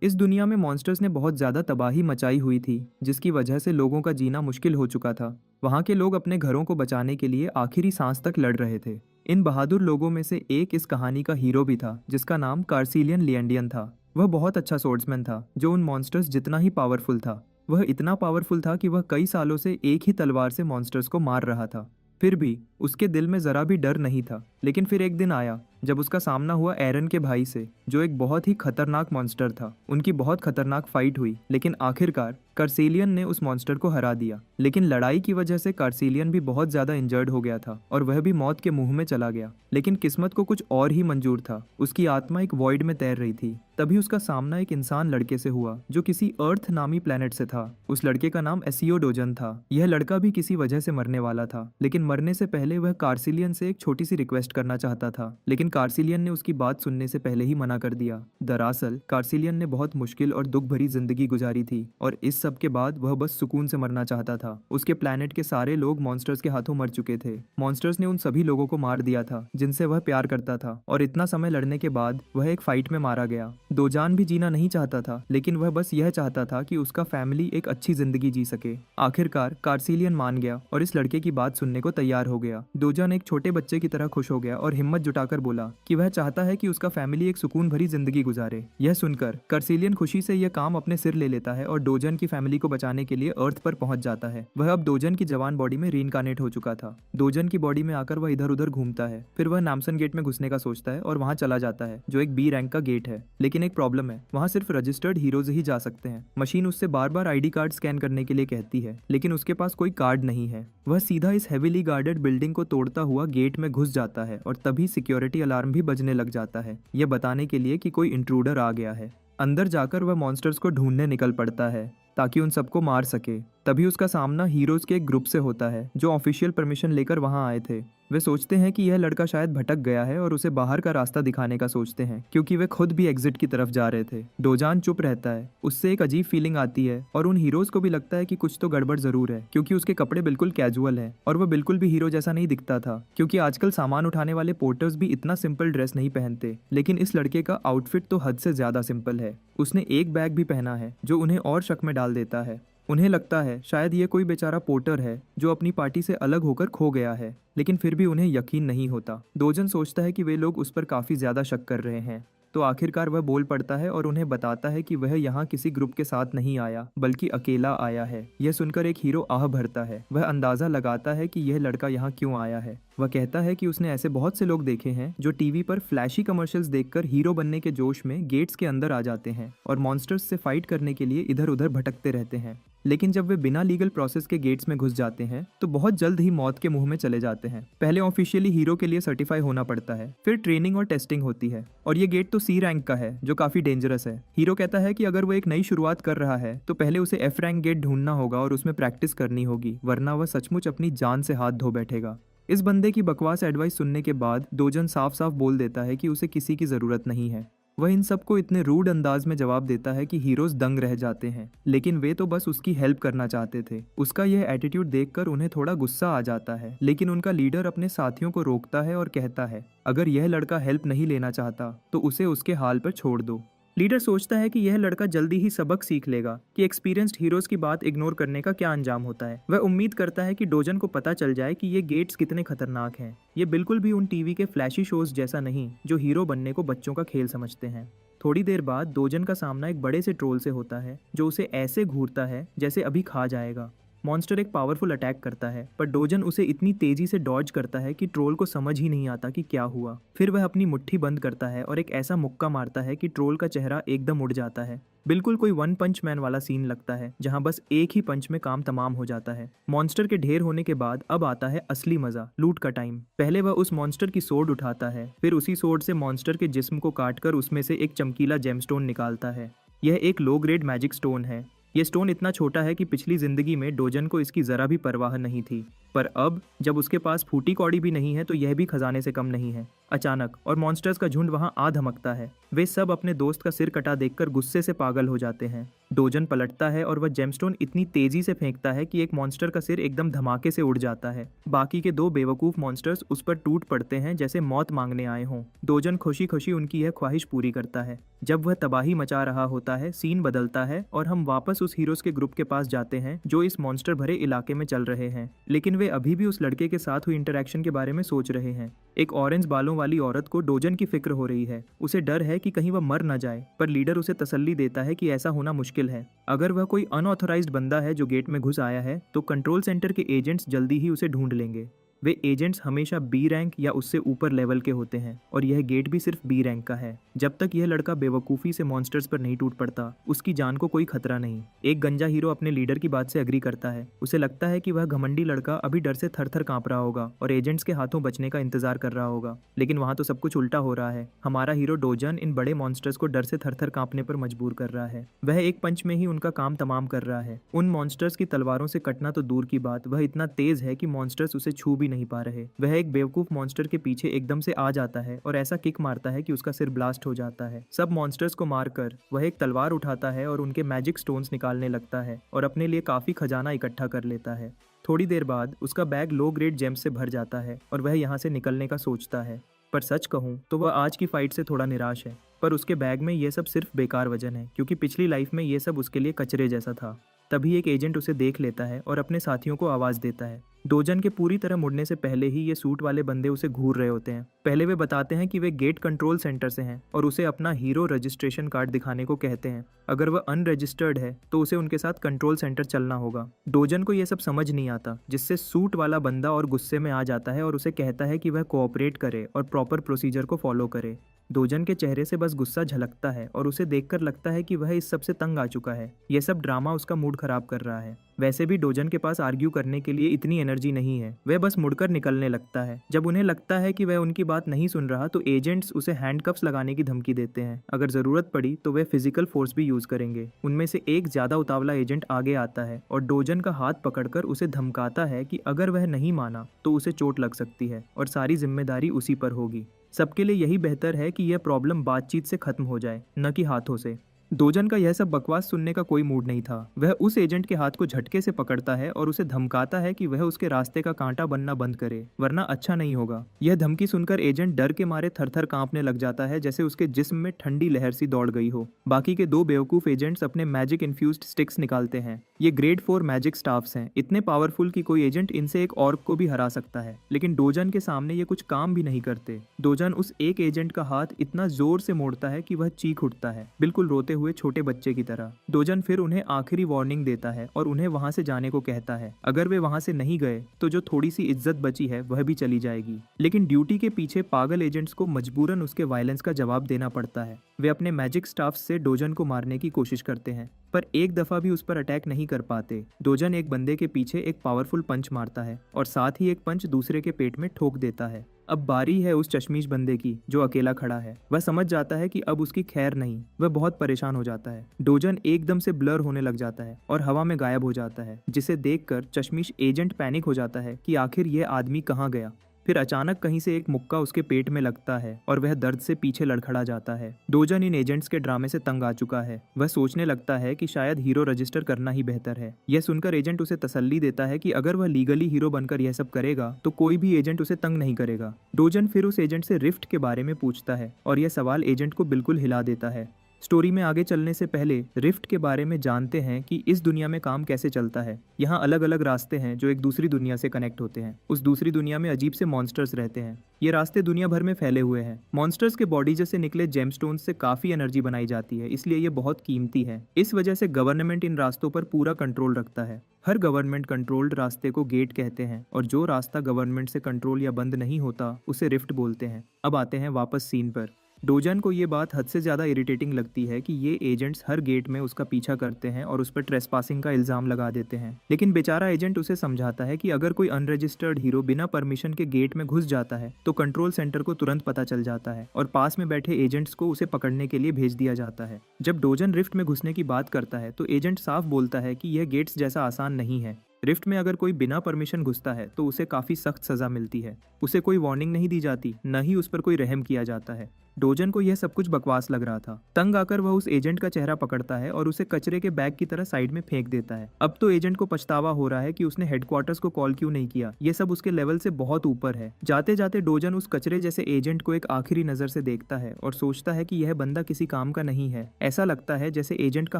इस दुनिया में मॉन्स्टर्स ने बहुत ज़्यादा तबाही मचाई हुई थी, जिसकी वजह से लोगों का जीना मुश्किल हो चुका था। वहाँ के लोग अपने घरों को बचाने के लिए आखिरी सांस तक लड़ रहे थे। इन बहादुर लोगों में से एक इस कहानी का हीरो भी था, जिसका नाम कार्सिलियन लिएंडियन था। वह बहुत अच्छा सोर्ड्समैन था, जो उन मॉन्स्टर्स जितना ही पावरफुल था। वह इतना पावरफुल था कि वह कई सालों से एक ही तलवार से मॉन्स्टर्स को मार रहा था। फिर भी उसके दिल में ज़रा भी डर नहीं था। लेकिन फिर एक दिन आया जब उसका सामना हुआ एरन के भाई से, जो एक बहुत ही खतरनाक मॉन्स्टर था। उनकी बहुत खतरनाक फाइट हुई, लेकिन आखिरकार कार्सेलियन ने उस मॉन्स्टर को हरा दिया। लेकिन लड़ाई की वजह से कार्सेलियन भी बहुत ज़्यादा इंजर्ड हो गया था और वह भी मौत के मुंह में चला गया। लेकिन किस्मत को कुछ और ही मंजूर था। उसकी आत्मा एक वॉइड में तैर रही थी। तभी उसका सामना एक इंसान लड़के से हुआ, जो किसी अर्थ नामी प्लेनेट से था। उस लड़के का नाम एसियोडोजन था। यह लड़का भी किसी वजह से मरने वाला था, लेकिन मरने से पहले वह कार्सिलियन से एक छोटी सी रिक्वेस्ट करना चाहता था। लेकिन कार्सिलियन ने उसकी बात सुनने से पहले ही मना कर दिया। दरअसल कार्सिलियन ने बहुत मुश्किल और दुख भरी जिंदगी गुजारी थी, और इस सब के बाद वह बस सुकून से मरना चाहता था। उसके प्लेनेट के सारे लोग मॉन्स्टर्स के हाथों मर चुके थे। मॉन्स्टर्स ने उन सभी लोगों को मार दिया था जिनसे वह प्यार करता था, और इतना समय लड़ने के बाद वह एक फाइट में मारा गया। दोजान भी जीना नहीं चाहता था, लेकिन वह बस यह चाहता था कि उसका फैमिली एक अच्छी जिंदगी जी सके। आखिरकार कार्सिलियन मान गया और इस लड़के की बात सुनने को तैयार हो गया। दोजान एक छोटे बच्चे की तरह खुश हो गया और हिम्मत जुटाकर बोला कि वह चाहता है कि उसका फैमिली एक सुकून भरी जिंदगी गुजारे। यह सुनकर कार्सिलियन खुशी से यह काम अपने सिर ले लेता है और डोजन की फैमिली को बचाने के लिए अर्थ पर पहुंच जाता है। वह अब डोजन की जवान बॉडी में रीइनकार्नेट हो चुका था। डोजन की बॉडी में आकर वह इधर उधर घूमता है। फिर वह नामसन गेट में घुसने का सोचता है और वहां चला जाता है, जो एक बी रैंक का गेट है। लेकिन एक प्रॉब्लम है, वहां सिर्फ रजिस्टर्ड हीरोज ही जा सकते हैं। मशीन उससे बार बार आईडी कार्ड स्कैन करने के लिए कहती है, लेकिन उसके पास कोई कार्ड नहीं है। वह सीधा इस हेवीली गार्डेड बिल्डिंग को तोड़ता हुआ गेट में घुस जाता है और तभी सिक्योरिटी अलार्म भी बजने लग जाता है, यह बताने के लिए कि कोई इंट्रूडर आ गया है। अंदर जाकर वह मॉन्स्टर्स को ढूंढने निकल पड़ता है ताकि उन सबको मार सके। तभी उसका सामना हीरोज के एक ग्रुप से होता है, जो ऑफिशियल परमिशन लेकर वहां आए थे। वे सोचते हैं कि यह लड़का शायद भटक गया है और उसे बाहर का रास्ता दिखाने का सोचते हैं, क्योंकि वे खुद भी एग्जिट की तरफ जा रहे थे। डोजान चुप रहता है। उससे एक अजीब फीलिंग आती है और उन हीरोज को भी लगता है कि कुछ तो गड़बड़ जरूर है, क्योंकि उसके कपड़े बिल्कुल कैजुअल हैं और वह बिल्कुल भी हीरो जैसा नहीं दिखता था, क्योंकि आजकल सामान उठाने वाले पोर्टर्स भी इतना सिंपल ड्रेस नहीं पहनते। लेकिन इस लड़के का आउटफिट तो हद से ज्यादा सिंपल है। उसने एक बैग भी पहना है, जो उन्हें और शक में डाल देता है। उन्हें लगता है शायद ये कोई बेचारा पोर्टर है जो अपनी पार्टी से अलग होकर खो गया है, लेकिन फिर भी उन्हें यकीन नहीं होता। डोजन सोचता है कि वे लोग उस पर काफी ज्यादा शक कर रहे हैं, तो आखिरकार वह बोल पड़ता है और उन्हें बताता है कि वह यहाँ किसी ग्रुप के साथ नहीं आया, बल्कि अकेला आया है। यह सुनकर एक हीरो आह भरता है। वह अंदाजा लगाता है कि यह लड़का यहाँ क्यों आया है। वह कहता है कि उसने ऐसे बहुत से लोग देखे हैं जो टीवी पर फ्लैशी कमर्शियल्स देखकर हीरो बनने के जोश में गेट्स के अंदर आ जाते हैं और मॉन्स्टर्स से फाइट करने के लिए इधर उधर भटकते रहते हैं। लेकिन जब वे बिना लीगल प्रोसेस के गेट्स में घुस जाते हैं तो बहुत जल्द ही मौत के मुंह में चले जाते हैं। पहले ऑफिशियली हीरो के लिए सर्टिफाई होना पड़ता है, फिर ट्रेनिंग और टेस्टिंग होती है, और ये गेट तो सी रैंक का है, जो काफी डेंजरस है। हीरो कहता है कि अगर वो एक नई शुरुआत कर रहा है तो पहले उसे एफ रैंक गेट ढूंढना होगा और उसमें प्रैक्टिस करनी होगी, वरना वह सचमुच अपनी जान से हाथ धो बैठेगा। इस बंदे की बकवास एडवाइस सुनने के बाद डोजन साफ साफ बोल देता है कि उसे किसी की जरूरत नहीं है। वह इन सबको इतने रूड अंदाज में जवाब देता है कि हीरोज दंग रह जाते हैं, लेकिन वे तो बस उसकी हेल्प करना चाहते थे। उसका यह एटीट्यूड देखकर उन्हें थोड़ा गुस्सा आ जाता है, लेकिन उनका लीडर अपने साथियों को रोकता है और कहता है, अगर यह लड़का हेल्प नहीं लेना चाहता तो उसे उसके हाल पर छोड़ दो। लीडर सोचता है कि यह लड़का जल्दी ही सबक सीख लेगा कि एक्सपीरियंस्ड हीरोज की बात इग्नोर करने का क्या अंजाम होता है। वह उम्मीद करता है कि डोजन को पता चल जाए कि ये गेट्स कितने खतरनाक हैं। ये बिल्कुल भी उन टीवी के फ्लैशी शोज जैसा नहीं, जो हीरो बनने को बच्चों का खेल समझते हैं। थोड़ी देर बाद डोजन का सामना एक बड़े से ट्रोल से होता है, जो उसे ऐसे घूरता है जैसे अभी खा जाएगा। मॉन्स्टर एक पावरफुल अटैक करता है, पर डोजन उसे इतनी तेजी से डॉज करता है कि ट्रोल को समझ ही नहीं आता कि क्या हुआ। फिर वह अपनी मुट्ठी बंद करता है और एक ऐसा मुक्का मारता है कि ट्रोल का चेहरा एकदम उड़ जाता है। बिल्कुल कोई वन पंच मैन वाला सीन लगता है, जहां बस एक ही पंच में काम तमाम हो जाता है। मॉन्स्टर के ढेर होने के बाद अब आता है असली मजा, लूट का टाइम। पहले वह उस मॉन्स्टर की सोर्ड उठाता है, फिर उसी सोर्ड से मॉन्स्टर के जिस्म को काटकर उसमें से एक चमकीला जेमस्टोन निकालता है। यह एक लो ग्रेड मैजिक स्टोन है। यह स्टोन इतना छोटा है कि पिछली जिंदगी में डोजन को इसकी जरा भी परवाह नहीं थी। पर अब जब उसके पास फूटी कौड़ी भी नहीं है तो यह भी खजाने से कम नहीं है। अचानक और मॉन्स्टर्स का झुंड वहां आ धमकता है। वे सब अपने दोस्त का सिर कटा देखकर गुस्से से पागल हो जाते हैं। डोजन पलटता है और वह जेमस्टोन इतनी तेजी से फेंकता है कि एक मॉन्स्टर का सिर एकदम धमाके से उड़ जाता है। बाकी के दो बेवकूफ मॉन्स्टर्स उस पर टूट पड़ते हैं जैसे मौत मांगने आए हों। डोजन खुशी खुशी उनकी यह ख्वाहिश पूरी करता है। जब वह तबाही मचा रहा होता है, सीन बदलता है और हम वापस उस हीरोज के ग्रुप के पास जाते हैं जो इस मॉन्स्टर भरे इलाके में चल रहे हैं। लेकिन वे अभी भी उस लड़के के साथ हुई इंटरेक्शन के बारे में सोच रहे हैं। एक ऑरेंज बालों वाली औरत को डोजन की फिक्र हो रही है। उसे डर है कि कहीं वह मर न जाए, पर लीडर उसे तसल्ली देता है कि ऐसा होना मुश्किल है। अगर वह कोई अनऑथराइज्ड बंदा है जो गेट में घुस आया है तो कंट्रोल सेंटर के एजेंट्स जल्दी ही उसे ढूंढ लेंगे। वे एजेंट्स हमेशा बी रैंक या उससे ऊपर लेवल के होते हैं और यह गेट भी सिर्फ बी रैंक का है। जब तक यह लड़का बेवकूफ़ी से मॉन्स्टर्स पर नहीं टूट पड़ता, उसकी जान को कोई खतरा नहीं। एक गंजा हीरो अपने लीडर की बात से अग्री करता है। उसे लगता है कि वह घमंडी लड़का अभी डर से थर थर कांप रहा होगा और एजेंट्स के हाथों बचने का इंतजार कर रहा होगा। लेकिन वहाँ तो सब कुछ उल्टा हो रहा है। हमारा हीरो डोजन इन बड़े मॉन्स्टर्स को डर से थर थर कांपने पर मजबूर कर रहा है। वह एक पंच में ही उनका काम तमाम कर रहा है। उन मॉन्स्टर्स की तलवारों से कटना तो दूर की बात, वह इतना तेज है कि मॉन्स्टर्स उसे छू भी नहीं पा रहे। वह एक बेवकूफ मॉन्स्टर के पीछे एकदम से आ जाता है और ऐसा किक मारता है कि उसका सिर ब्लास्ट हो जाता है। सब मॉन्स्टर्स को मारकर वह एक तलवार उठाता है और उनके मैजिक स्टोन्स निकालने लगता है और अपने लिए काफी खजाना इकट्ठा कर लेता है। थोड़ी देर बाद उसका बैग लो ग्रेड जेम्स से भर जाता है और वह यहाँ से निकलने का सोचता है। पर सच कहूँ तो वह आज की फाइट से थोड़ा निराश है। पर उसके बैग में ये सब सिर्फ बेकार वजन है, क्योंकि पिछली लाइफ में ये सब उसके लिए कचरे जैसा था। तभी एक एजेंट उसे देख लेता है और अपने साथियों को आवाज देता है। डोजन के पूरी तरह मुड़ने से पहले ही ये सूट वाले बंदे उसे घूर रहे होते हैं। पहले वे बताते हैं कि वे गेट कंट्रोल सेंटर से हैं और उसे अपना हीरो रजिस्ट्रेशन कार्ड दिखाने को कहते हैं। अगर वह अनरजिस्टर्ड है तो उसे उनके साथ कंट्रोल सेंटर चलना होगा। डोजन को यह सब समझ नहीं आता, जिससे सूट वाला बंदा और गुस्से में आ जाता है और उसे कहता है कि वह कोऑपरेट करे और प्रॉपर प्रोसीजर को फॉलो करे। डोजन के चेहरे से बस गुस्सा झलकता है और उसे देखकर लगता है कि वह इस सब से तंग आ चुका है। यह सब ड्रामा उसका मूड खराब कर रहा है। वैसे भी डोजन के पास आर्ग्यू करने के लिए इतनी एनर्जी नहीं है। वह बस मुड़कर निकलने लगता है। जब उन्हें लगता है कि वह उनकी बात नहीं सुन रहा तो एजेंट्स उसे हैंडकफ्स लगाने की धमकी देते हैं। अगर जरूरत पड़ी तो वे फिजिकल फोर्स भी यूज करेंगे। उनमें से एक ज्यादा उतावला एजेंट आगे आता है और डोजन का हाथ पकड़कर उसे धमकाता है कि अगर वह नहीं माना तो उसे चोट लग सकती है और सारी जिम्मेदारी उसी पर होगी। सबके लिए यही बेहतर है कि यह प्रॉब्लम बातचीत से खत्म हो जाए, न कि हाथों से। डोजन का यह सब बकवास सुनने का कोई मूड नहीं था। वह उस एजेंट के हाथ को झटके से पकड़ता है और उसे धमकाता है कि वह उसके रास्ते का कांटा बनना बंद करे, वरना अच्छा नहीं होगा। यह धमकी सुनकर एजेंट डर के मारे थरथर कांपने लग जाता है, जैसे उसके जिस्म में ठंडी लहर सी दौड़ गई हो। बाकी के दो बेवकूफ एजेंट्स अपने मैजिक इन्फ्यूज्ड स्टिक्स निकालते हैं। ये ग्रेड 4 मैजिक स्टाफ्स हैं, इतने पावरफुल कि कोई एजेंट इनसे एक ऑर्क को भी हरा सकता है। लेकिन डोजन के सामने ये कुछ काम भी नहीं करते। डोजन उस एक एजेंट का हाथ इतना जोर से मोड़ता है कि वह चीख उठता है, बिल्कुल रोते हुए छोटे बच्चे की तरह। डोजन फिर उन्हें आखिरी वार्निंग देता है और उन्हें वहां से जाने को कहता है। अगर वे वहां से नहीं गए तो जो थोड़ी सी इज्जत बची है वह भी चली जाएगी। लेकिन ड्यूटी के पीछे पागल एजेंट्स को मजबूरन उसके वायलेंस का जवाब देना पड़ता है। वे अपने मैजिक स्टाफ से डोजन को मारने की कोशिश करते हैं, पर एक दफा भी उस पर अटैक नहीं कर पाते। डोजन एक बंदे के पीछे एक पावरफुल पंच मारता है और साथ ही एक पंच दूसरे के पेट में ठोक देता है। अब बारी है उस चश्मीश बंदे की जो अकेला खड़ा है। वह समझ जाता है कि अब उसकी खैर नहीं। वह बहुत परेशान हो जाता है। डोजन एकदम से ब्लर होने लग जाता है और हवा में गायब हो जाता है, जिसे देखकर चश्मीश एजेंट पैनिक हो जाता है कि आखिर यह आदमी कहाँ गया। फिर अचानक कहीं से एक मुक्का उसके पेट में लगता है और वह दर्द से पीछे लड़खड़ा जाता है। डोजन इन एजेंट्स के ड्रामे से तंग आ चुका है। वह सोचने लगता है कि शायद हीरो रजिस्टर करना ही बेहतर है। यह सुनकर एजेंट उसे तसल्ली देता है कि अगर वह लीगली हीरो बनकर यह सब करेगा तो कोई भी एजेंट उसे तंग नहीं करेगा। डोजन फिर उस एजेंट से रिफ्ट के बारे में पूछता है और यह सवाल एजेंट को बिल्कुल हिला देता है। स्टोरी में आगे चलने से पहले रिफ्ट के बारे में जानते हैं कि इस दुनिया में काम कैसे चलता है। यहाँ अलग अलग रास्ते हैं जो एक दूसरी दुनिया से कनेक्ट होते हैं। उस दूसरी दुनिया में अजीब से मॉन्स्टर्स रहते हैं। ये रास्ते दुनिया भर में फैले हुए हैं। मॉन्स्टर्स के बॉडी जैसे निकले जेमस्टोन से काफी एनर्जी बनाई जाती है, इसलिए ये बहुत कीमती है। इस वजह से गवर्नमेंट इन रास्तों पर पूरा कंट्रोल रखता है। हर गवर्नमेंट कंट्रोल्ड रास्ते को गेट कहते हैं और जो रास्ता गवर्नमेंट से कंट्रोल या बंद नहीं होता उसे रिफ्ट बोलते हैं। अब आते हैं वापस सीन पर। डोजन को ये बात हद से ज़्यादा इरिटेटिंग लगती है कि ये एजेंट्स हर गेट में उसका पीछा करते हैं और उस पर ट्रेसपासिंग का इल्ज़ाम लगा देते हैं। लेकिन बेचारा एजेंट उसे समझाता है कि अगर कोई अनरजिस्टर्ड हीरो बिना परमिशन के गेट में घुस जाता है तो कंट्रोल सेंटर को तुरंत पता चल जाता है और पास में बैठे एजेंट्स को उसे पकड़ने के लिए भेज दिया जाता है। जब डोजन रिफ्ट में घुसने की बात करता है तो एजेंट साफ बोलता है कि यह गेट्स जैसा आसान नहीं है। रिफ्ट में अगर कोई बिना परमिशन घुसता है तो उसे काफी सख्त सजा मिलती है। उसे कोई वार्निंग नहीं दी जाती, न ही उस पर कोई रहम किया जाता है। डोजन को यह सब कुछ बकवास लग रहा था। तंग आकर वह उस एजेंट का चेहरा पकड़ता है और उसे कचरे के बैग की तरह साइड में फेंक देता है। अब तो एजेंट को पछतावा हो रहा है कि उसने हेडक्वार्टर्स को कॉल क्यों नहीं किया। ये सब उसके लेवल से बहुत ऊपर है। जाते जाते डोजन उस कचरे जैसे एजेंट को एक आखिरी नजर से देखता है और सोचता है कि यह बंदा किसी काम का नहीं है। ऐसा लगता है जैसे एजेंट का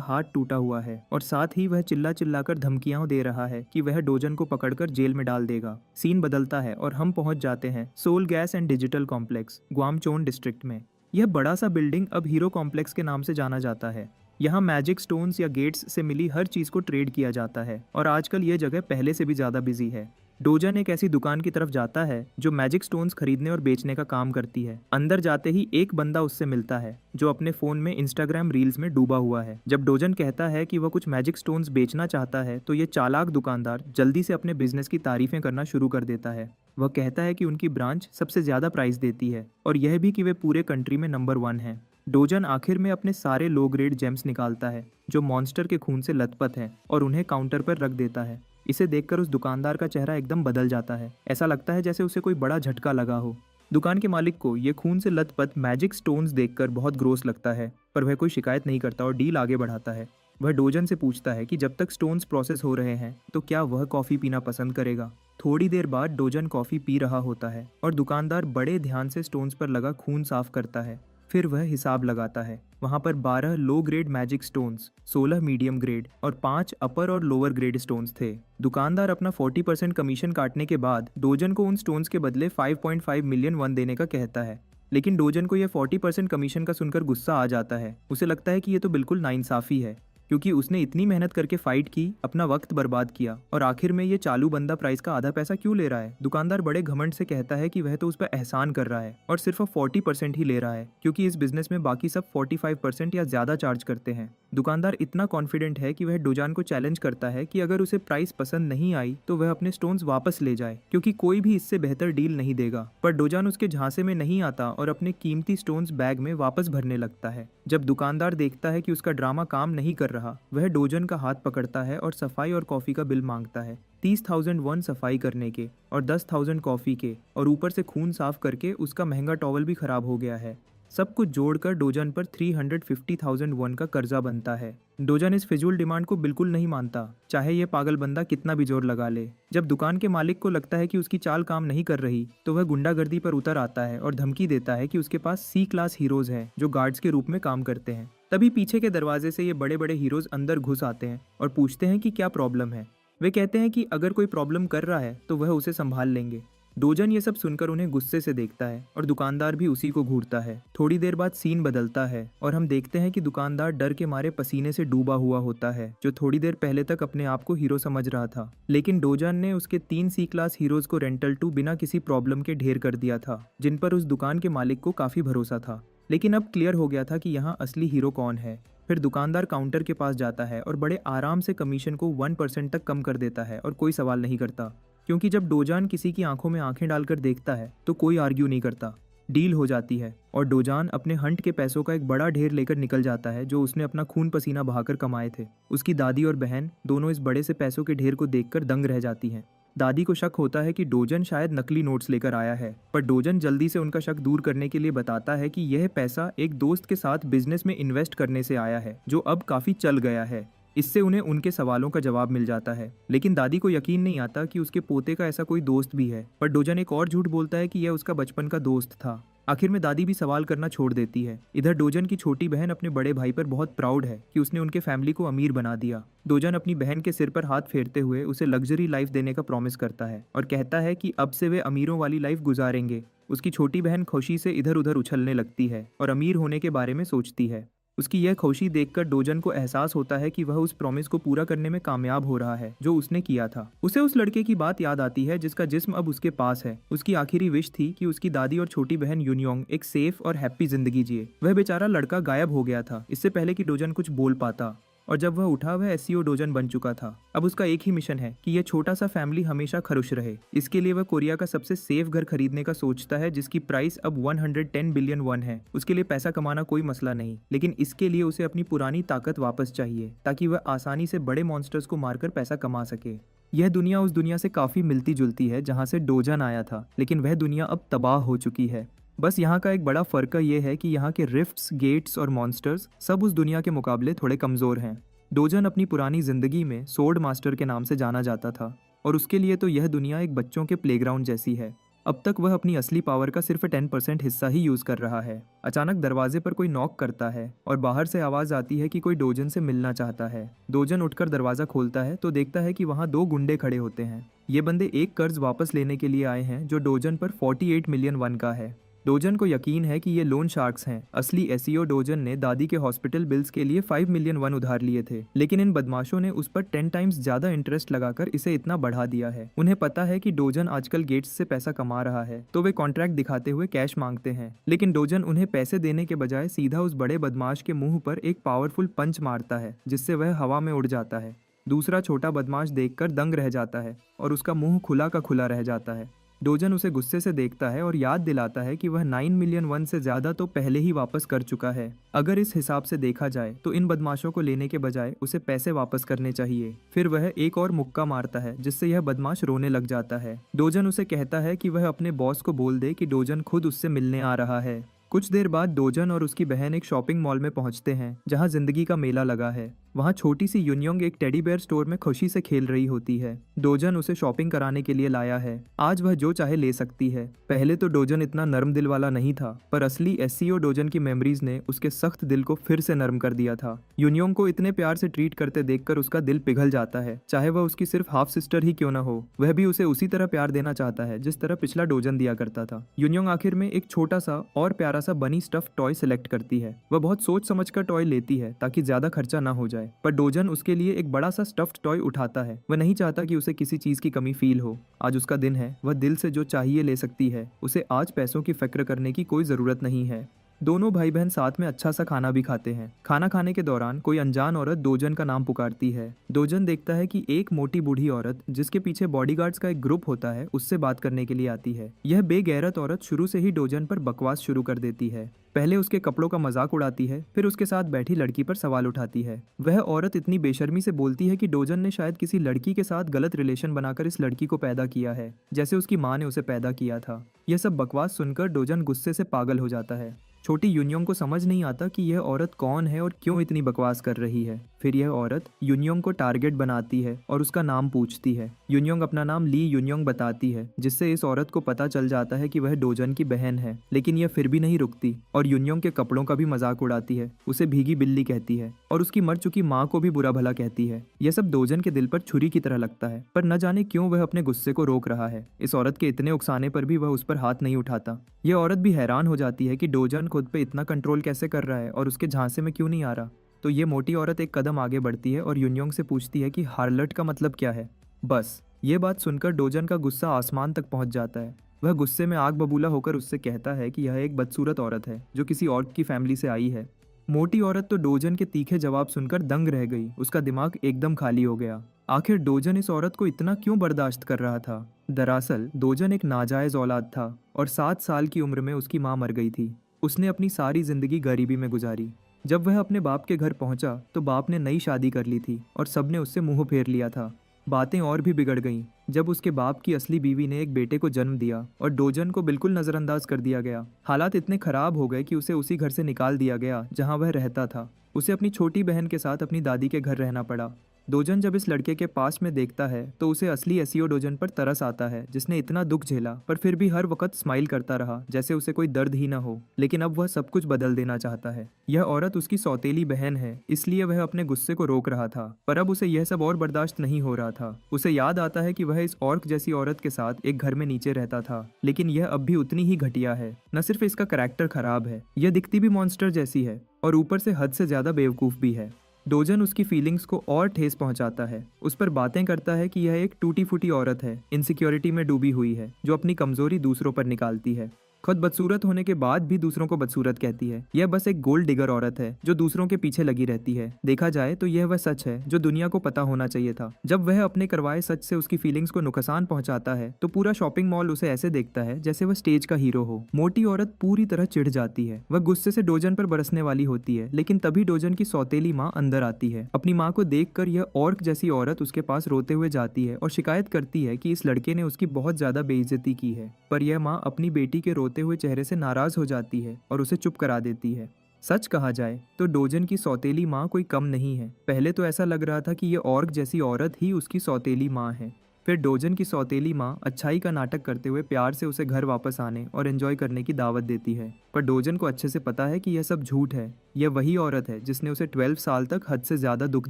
हाथ टूटा हुआ है और साथ ही वह चिल्ला चिल्लाकर धमकियां दे रहा है कि वह डोजन को पकड़कर जेल में डाल देगा। सीन बदलता है और हम पहुंच जाते हैं Seoul gas and digital complex, ग्वामचोन डिस्ट्रिक्ट में। यह बड़ा सा बिल्डिंग अब हीरो कॉम्प्लेक्स के नाम से जाना जाता है। यहाँ मैजिक स्टोन्स या गेट्स से मिली हर चीज को ट्रेड किया जाता है और आजकल यह जगह पहले से भी ज्यादा बिजी है। डोजन एक ऐसी दुकान की तरफ जाता है जो मैजिक स्टोन्स खरीदने और बेचने का काम करती है। अंदर जाते ही एक बंदा उससे मिलता है जो अपने फोन में इंस्टाग्राम रील्स में डूबा हुआ है। जब डोजन कहता है कि वह कुछ मैजिक स्टोन्स बेचना चाहता है तो ये चालाक दुकानदार जल्दी से अपने बिजनेस की तारीफें करना शुरू कर देता है। वह कहता है कि उनकी ब्रांच सबसे ज्यादा प्राइस देती है और यह भी कि वे पूरे कंट्री में नंबर 1 है। डोजन आखिर में अपने सारे लो ग्रेड जेम्स निकालता है जो मॉन्स्टर के खून से लथपथ हैं और उन्हें काउंटर पर रख देता है। इसे देखकर उस दुकानदार का चेहरा एकदम बदल जाता है। ऐसा लगता है जैसे उसे कोई बड़ा झटका लगा हो। दुकान के मालिक को ये खून से लथपथ मैजिक स्टोन्स देखकर बहुत ग्रोस लगता है, पर वह कोई शिकायत नहीं करता और डील आगे बढ़ाता है। वह डोजन से पूछता है कि जब तक स्टोन्स प्रोसेस हो रहे हैं तो क्या वह कॉफ़ी पीना पसंद करेगा। थोड़ी देर बाद डोजन कॉफ़ी पी रहा होता है और दुकानदार बड़े ध्यान से स्टोन्स पर लगा खून साफ करता है। फिर वह हिसाब लगाता है। वहाँ पर 12 low grade magic stones, 16 medium grade और 5 अपर और लोअर ग्रेड स्टोन्स थे। दुकानदार अपना 40% कमीशन काटने के बाद डोजन को उन स्टोन्स के बदले 5.5 मिलियन वन देने का कहता है। लेकिन डोजन को यह 40% कमीशन का सुनकर गुस्सा आ जाता है। उसे लगता है कि यह तो बिल्कुल नाइंसाफी है, क्योंकि उसने इतनी मेहनत करके फाइट की, अपना वक्त बर्बाद किया और आखिर में ये चालू बंदा प्राइस का आधा पैसा क्यों ले रहा है। दुकानदार बड़े घमंड से कहता है कि वह तो उस पर एहसान कर रहा है और सिर्फ 40% ही ले रहा है, क्योंकि इस बिजनेस में बाकी सब 45% या ज्यादा चार्ज करते हैं। दुकानदार इतना कॉन्फिडेंट है कि वह डोजान को चैलेंज करता है कि अगर उसे प्राइस पसंद नहीं आई तो वह अपने स्टोन्स वापस ले जाए, क्योंकि कोई भी इससे बेहतर डील नहीं देगा। पर डोजान उसके झांसे में नहीं आता और अपने कीमती स्टोन्स बैग में वापस भरने लगता है। जब दुकानदार देखता है कि उसका ड्रामा काम नहीं कर रहा, वह डोजन का हाथ पकड़ता है और सफाई और कॉफी का बिल मांगता है। 30,000 वन सफाई करने के और 10,000 कॉफी के, और ऊपर से खून साफ करके उसका महंगा टॉवल भी खराब हो गया है। सब कुछ जोड़कर डोजन पर 350,000 वन का कर्जा बनता है। डोजन इस फिजूल डिमांड को बिल्कुल नहीं मानता, चाहे यह पागल बंदा कितना भी जोर लगा ले। जब दुकान के मालिक को लगता है कि उसकी चाल काम नहीं कर रही तो वह गुंडागर्दी पर उतर आता है और धमकी देता है कि उसके पास सी क्लास हीरोज हैं जो गार्ड्स के रूप में काम करते हैं। तभी पीछे के दरवाजे से ये बड़े बड़े हीरोज अंदर घुस आते हैं और पूछते हैं कि क्या प्रॉब्लम है। वे कहते हैं कि अगर कोई प्रॉब्लम कर रहा है तो वह उसे संभाल लेंगे। डोजन ये सब सुनकर उन्हें गुस्से से देखता है और दुकानदार भी उसी को घूरता है। थोड़ी देर बाद सीन बदलता है और हम देखते हैं कि दुकानदार डर के मारे पसीने से डूबा हुआ होता है, जो थोड़ी देर पहले तक अपने आप को हीरो समझ रहा था। लेकिन डोजन ने उसके 3 सी क्लास हीरोज को रेंटल टू बिना किसी प्रॉब्लम के ढेर कर दिया था, जिन पर उस दुकान के मालिक को काफी भरोसा था। लेकिन अब क्लियर हो गया था कि यहाँ असली हीरो कौन है। फिर दुकानदार काउंटर के पास जाता है और बड़े आराम से कमीशन को 1% तक कम कर देता है और कोई सवाल नहीं करता, क्योंकि जब डोजान किसी की आंखों में आंखें डालकर देखता है तो कोई आर्ग्यू नहीं करता। डील हो जाती है और डोजान अपने हंट के पैसों का एक बड़ा ढेर लेकर निकल जाता है जो उसने अपना खून पसीना बहाकर कमाए थे। उसकी दादी और बहन दोनों इस बड़े से पैसों के ढेर को देखकर दंग रह जाती हैं। दादी को शक होता है कि डोजन शायद नकली नोट्स लेकर आया है, पर डोजन जल्दी से उनका शक दूर करने के लिए बताता है कि यह पैसा एक दोस्त के साथ बिजनेस में इन्वेस्ट करने से आया है जो अब काफी चल गया है। इससे उन्हें उनके सवालों का जवाब मिल जाता है। लेकिन दादी को यकीन नहीं आता कि उसके पोते का ऐसा कोई दोस्त भी है, पर डोजन एक और झूठ बोलता है कि यह उसका बचपन का दोस्त था। आखिर में दादी भी सवाल करना छोड़ देती है। इधर डोजन की छोटी बहन अपने बड़े भाई पर बहुत प्राउड है कि उसने उनके फैमिली को अमीर बना दिया। डोजन अपनी बहन के सिर पर हाथ फेरते हुए उसे लग्जरी लाइफ देने का प्रॉमिस करता है और कहता है कि अब से वे अमीरों वाली लाइफ गुजारेंगे। उसकी छोटी बहन खुशी से इधर उधर उछलने लगती है और अमीर होने के बारे में सोचती है। उसकी यह खुशी देखकर डोजन को एहसास होता है कि वह उस प्रॉमिस को पूरा करने में कामयाब हो रहा है जो उसने किया था। उसे उस लड़के की बात याद आती है जिसका जिस्म अब उसके पास है। उसकी आखिरी विश थी कि उसकी दादी और छोटी बहन यूनियोंग एक सेफ और हैप्पी जिंदगी जिए। वह बेचारा लड़का गायब हो गया था इससे पहले कि डोजन कुछ बोल पाता, और जब वह उठा वह एसईओ डोजन बन चुका था। अब उसका एक ही मिशन है कि यह छोटा सा फैमिली हमेशा खुश रहे। इसके लिए वह कोरिया का सबसे सेफ घर खरीदने का सोचता है जिसकी प्राइस अब 110 बिलियन वन है। उसके लिए पैसा कमाना कोई मसला नहीं, लेकिन इसके लिए उसे अपनी पुरानी ताकत वापस चाहिए ताकि वह आसानी से बड़े मॉन्स्टर्स को मारकर पैसा कमा सके। यह दुनिया उस दुनिया से काफ़ी मिलती जुलती है जहाँ से डोजन आया था, लेकिन वह दुनिया अब तबाह हो चुकी है। बस यहाँ का एक बड़ा फ़र्क ये है कि यहाँ के रिफ्ट्स, गेट्स और मॉन्स्टर्स सब उस दुनिया के मुकाबले थोड़े कमज़ोर हैं। डोजन अपनी पुरानी ज़िंदगी में सोर्ड मास्टर के नाम से जाना जाता था और उसके लिए तो यह दुनिया एक बच्चों के प्लेग्राउंड जैसी है। अब तक वह अपनी असली पावर का सिर्फ 10% हिस्सा ही यूज़ कर रहा है। अचानक दरवाजे पर कोई नॉक करता है और बाहर से आवाज़ आती है कि कोई डोजन से मिलना चाहता है। डोजन उठकर दरवाज़ा खोलता है तो देखता है कि वहाँ 2 गुंडे खड़े होते हैं। ये बंदे एक कर्ज वापस लेने के लिए आए हैं जो डोजन पर 48 मिलियन वन का है। डोजन को यकीन है कि ये लोन शार्क्स हैं। असली एसईओ डोजन ने दादी के हॉस्पिटल बिल्स के लिए 5 मिलियन वन उधार लिए थे, लेकिन इन बदमाशों ने उस पर 10 टाइम्स ज्यादा इंटरेस्ट लगाकर इसे इतना बढ़ा दिया है। उन्हें पता है कि डोजन आजकल गेट्स से पैसा कमा रहा है, तो वे कॉन्ट्रैक्ट दिखाते हुए कैश मांगते हैं। लेकिन डोजन उन्हें पैसे देने के बजाय सीधा उस बड़े बदमाश के मुंह पर एक पावरफुल पंच मारता है, जिससे वह हवा में उड़ जाता है। दूसरा छोटा बदमाश देखकर दंग रह जाता है और उसका मुंह खुला का खुला रह जाता है। डोजन उसे गुस्से से देखता है और याद दिलाता है कि वह 9 मिलियन वन से ज्यादा तो पहले ही वापस कर चुका है। अगर इस हिसाब से देखा जाए तो इन बदमाशों को लेने के बजाय उसे पैसे वापस करने चाहिए। फिर वह एक और मुक्का मारता है जिससे यह बदमाश रोने लग जाता है। डोजन उसे कहता है कि वह अपने बॉस को बोल दे कि डोजन खुद उससे मिलने आ रहा है। कुछ देर बाद डोजन और उसकी बहन एक शॉपिंग मॉल में पहुंचते हैं जहां जिंदगी का मेला लगा है। वहां छोटी सी यूनयोंग एक टेडी बेयर स्टोर में खुशी से खेल रही होती है। डोजन उसे शॉपिंग कराने के लिए लाया है। आज वह जो चाहे ले सकती है। पहले तो डोजन इतना नरम दिल वाला नहीं था, पर असली एससीओ डोजन की मेमोरीज ने उसके सख्त दिल को फिर से नरम कर दिया था। यूनयोंग को इतने प्यार से ट्रीट करते देखकर उसका दिल पिघल जाता है, चाहे वह उसकी सिर्फ हाफ सिस्टर ही क्यों ना हो। वह भी उसे उसी तरह प्यार देना चाहता है जिस तरह पिछला डोजन दिया करता था। यूनयोंग आखिर में एक छोटा सा और प्यारा सा बनी स्टफ टॉय सिलेक्ट करती है। वह बहुत सोच समझकर टॉय लेती है ताकि ज्यादा खर्चा ना हो जाए, पर डोजन उसके लिए एक बड़ा सा स्टफ्ड टॉय उठाता है। वह नहीं चाहता कि उसे किसी चीज की कमी फील हो। आज उसका दिन है, वह दिल से जो चाहिए ले सकती है। उसे आज पैसों की फिक्र करने की कोई जरूरत नहीं है। दोनों भाई बहन साथ में अच्छा सा खाना भी खाते हैं। खाना खाने के दौरान कोई अनजान औरत डोजन का नाम पुकारती है। डोजन देखता है कि एक मोटी बूढ़ी औरत जिसके पीछे बॉडीगार्ड्स का एक ग्रुप होता है उससे बात करने के लिए आती है। यह बेगैरत औरत शुरू से ही डोजन पर बकवास शुरू कर देती है। पहले उसके कपड़ों का मजाक उड़ाती है, फिर उसके साथ बैठी लड़की पर सवाल उठाती है। वह औरत इतनी बेशर्मी से बोलती है कि डोजन ने शायद किसी लड़की के साथ गलत रिलेशन बनाकर इस लड़की को पैदा किया है, जैसे उसकी माँ ने उसे पैदा किया था। यह सब बकवास सुनकर डोजन गुस्से से पागल हो जाता है। छोटी यूनयोंग को समझ नहीं आता कि यह औरत कौन है और क्यों इतनी बकवास कर रही है। फिर यह औरत यूनयोंग को टारगेट बनाती है और उसका नाम पूछती है। यूनयोंग अपना नाम ली यूनयोंग बताती है, जिससे इस औरत को पता चल जाता है कि वह डोजन की बहन है। लेकिन यह फिर भी नहीं रुकती और यूनयोंग के कपड़ों का भी मजाक उड़ाती है, उसे भीगी बिल्ली कहती है और उसकी मर चुकी माँ को भी बुरा भला कहती है। यह सब डोजन के दिल पर छुरी की तरह लगता है, पर न जाने क्यों वह अपने गुस्से को रोक रहा है। इस औरत के इतने उकसाने पर भी वह उस पर हाथ नहीं उठाता। यह औरत भी हैरान हो जाती है कि डोजन खुद पे इतना कंट्रोल कैसे कर रहा है और उसके झांसे में क्यों नहीं आ रहा। तो ये मोटी औरत एक कदम आगे बढ़ती है और यूनयोंग से पूछती है कि हार्लट का मतलब क्या है। बस ये बात सुनकर डोजन का गुस्सा आसमान तक पहुंच जाता है। वह गुस्से में आग बबूला होकर उससे कहता है कि यह एक बदसूरत औरत है जो किसी और की फैमिली से आई है। मोटी औरत तो डोजन के तीखे जवाब सुनकर दंग रह गई। उसका दिमाग एकदम खाली हो गया। आखिर डोजन इस औरत को इतना क्यों बर्दाश्त कर रहा था। दरअसल डोजन एक नाजायज औलाद था और 7 साल की उम्र में उसकी माँ मर गई थी। उसने अपनी सारी जिंदगी गरीबी में गुजारी। जब वह अपने बाप के घर पहुंचा तो बाप ने नई शादी कर ली थी और सबने उससे मुंह फेर लिया था। बातें और भी बिगड़ गईं जब उसके बाप की असली बीवी ने एक बेटे को जन्म दिया और डोजन को बिल्कुल नज़रअंदाज कर दिया गया। हालात इतने खराब हो गए कि उसे उसी घर से निकाल दिया गया जहां वह रहता था। उसे अपनी छोटी बहन के साथ अपनी दादी के घर रहना पड़ा। डोजन जब इस लड़के के पास में देखता है तो उसे असली एसईओ डोजन पर तरस आता है, जिसने इतना दुख झेला पर फिर भी हर वक्त स्माइल करता रहा जैसे उसे कोई दर्द ही ना हो। लेकिन अब वह सब कुछ बदल देना चाहता है। यह औरत उसकी सौतेली बहन है, इसलिए वह अपने गुस्से को रोक रहा था, पर अब उसे यह सब और बर्दाश्त नहीं हो रहा था। उसे याद आता है कि वह इस ऑर्क जैसी औरत के साथ एक घर में नीचे रहता था, लेकिन यह अब भी उतनी ही घटिया है। न सिर्फ इसका कैरेक्टर खराब है, यह दिखती भी मॉन्स्टर जैसी है और ऊपर से हद से ज्यादा बेवकूफ भी है। डोजन उसकी फीलिंग्स को और ठेस पहुंचाता है। उस पर बातें करता है कि यह एक टूटी फूटी औरत है, इनसिक्योरिटी में डूबी हुई है, जो अपनी कमजोरी दूसरों पर निकालती है। खुद बदसूरत होने के बाद भी दूसरों को बदसूरत कहती है। यह बस एक गोल्ड डिगर औरत है जो दूसरों के पीछे लगी रहती है। देखा जाए तो यह वह सच है जो दुनिया को पता होना चाहिए था। जब वह अपने करवाए सच से उसकी फीलिंग्स को नुकसान पहुंचाता है तो पूरा शॉपिंग मॉल उसे ऐसे देखता है जैसे वह स्टेज का हीरो हो। मोटी औरत पूरी तरह चिढ़ जाती है। वह गुस्से से डोजन पर बरसने वाली होती है, लेकिन तभी डोजन की सौतेली माँ अंदर आती है। अपनी माँ को देखकर यह ऑर्क जैसी औरत उसके पास रोते हुए जाती है और शिकायत करती है कि इस लड़के ने उसकी बहुत ज्यादा बेइज्जती की है। पर यह माँ अपनी बेटी के रोते हुए चेहरे से नाराज हो जाती है और उसे चुप करा देती है। सच कहा जाए तो डोजन की सौतेली माँ कोई कम नहीं है। पहले तो ऐसा लग रहा था कि ये ऑर्क जैसी औरत ही उसकी सौतेली माँ है। फिर डोजन की सौतेली माँ अच्छाई का नाटक करते हुए प्यार से उसे घर वापस आने और एंजॉय करने की दावत देती है। पर डोजन को अच्छे से पता है कि यह सब झूठ है। यह वही औरत है जिसने उसे 12 साल तक हद से ज्यादा दुख